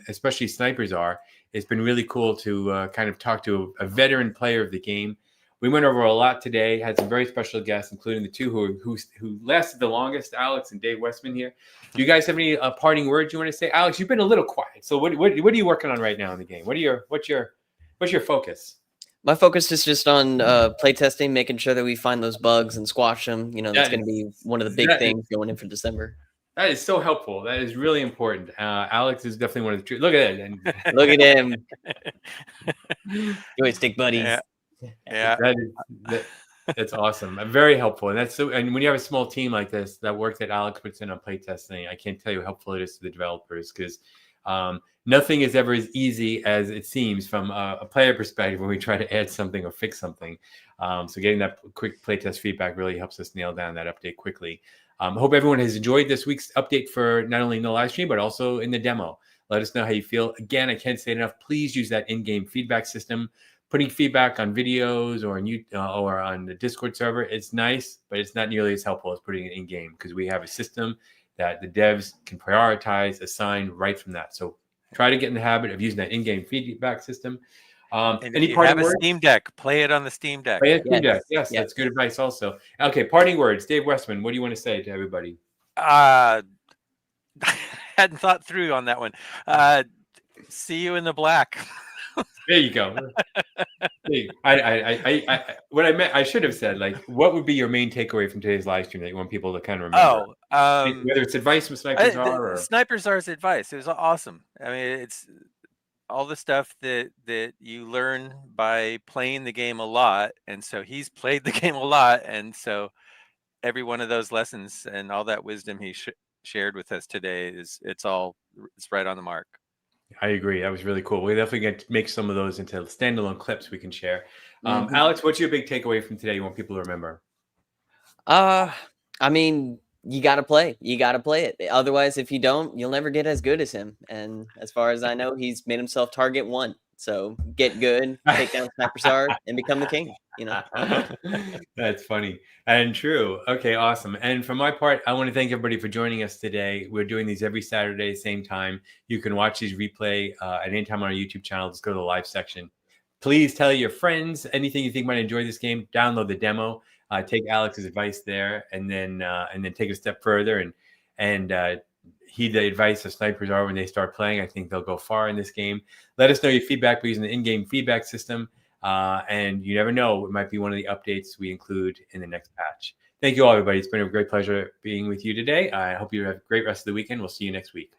especially Snipers are. It's been really cool to kind of talk to a veteran player of the game. We went over a lot today, had some very special guests, including the two who lasted the longest, Alex and Dave Westman here. Do you guys have any parting words you want to say? Alex, you've been a little quiet. So what are you working on right now in the game? What's your focus? My focus is just on playtesting, making sure that we find those bugs and squash them. You know, that's going to be one of the big things going in for December. That is so helpful. That is really important. Alex is definitely one of the truth. Look at it. Look at him. Joystick buddies. Yeah. That's awesome. Very helpful. And and when you have a small team like this, that work that Alex puts in on playtesting, I can't tell you how helpful it is to the developers, because nothing is ever as easy as it seems from a player perspective when we try to add something or fix something. So getting that quick playtest feedback really helps us nail down that update quickly. Hope everyone has enjoyed this week's update for not only in the live stream, but also in the demo. Let us know how you feel. Again, I can't say it enough. Please use that in-game feedback system. Putting feedback on videos or on the Discord server, it's nice, but it's not nearly as helpful as putting it in-game, because we have a system that the devs can prioritize, assign right from that. So try to get in the habit of using that in-game feedback system. And any if you parting have a words? Steam Deck, play it on the Steam Deck. Play it Steam Deck. Yes, that's good advice also. Okay, parting words. Dave Westman, what do you want to say to everybody? Hadn't thought through on that one. See you in the black. There you go. What I meant, I should have said, like, what would be your main takeaway from today's live stream that you want people to kind of remember? Whether it's advice from Snipers or Snipers R's advice. It was awesome. I mean, it's all the stuff that you learn by playing the game a lot, and so he's played the game a lot, and so every one of those lessons and all that wisdom he shared with us today it's right on the mark. I agree. That was really cool. We're definitely going to make some of those into standalone clips we can share. Alex, what's your big takeaway from today you want people to remember? I mean, you got to play. You got to play it. Otherwise, if you don't, you'll never get as good as him. And as far as I know, he's made himself target 1. So get good, take down Snipers R, and become the king. You know. That's funny and true. Okay, awesome. And for my part, I want to thank everybody for joining us today. We're doing these every Saturday, same time. You can watch these replay at any time on our YouTube channel. Just go to the live section. Please tell your friends anything you think might enjoy this game. Download the demo. Take Alex's advice there, and then take it a step further and heed the advice of Snipers R when they start playing. I think they'll go far in this game. Let us know your feedback by using the in-game feedback system. And you never know, it might be one of the updates we include in the next patch. Thank you all, everybody. It's been a great pleasure being with you today. I hope you have a great rest of the weekend. We'll see you next week.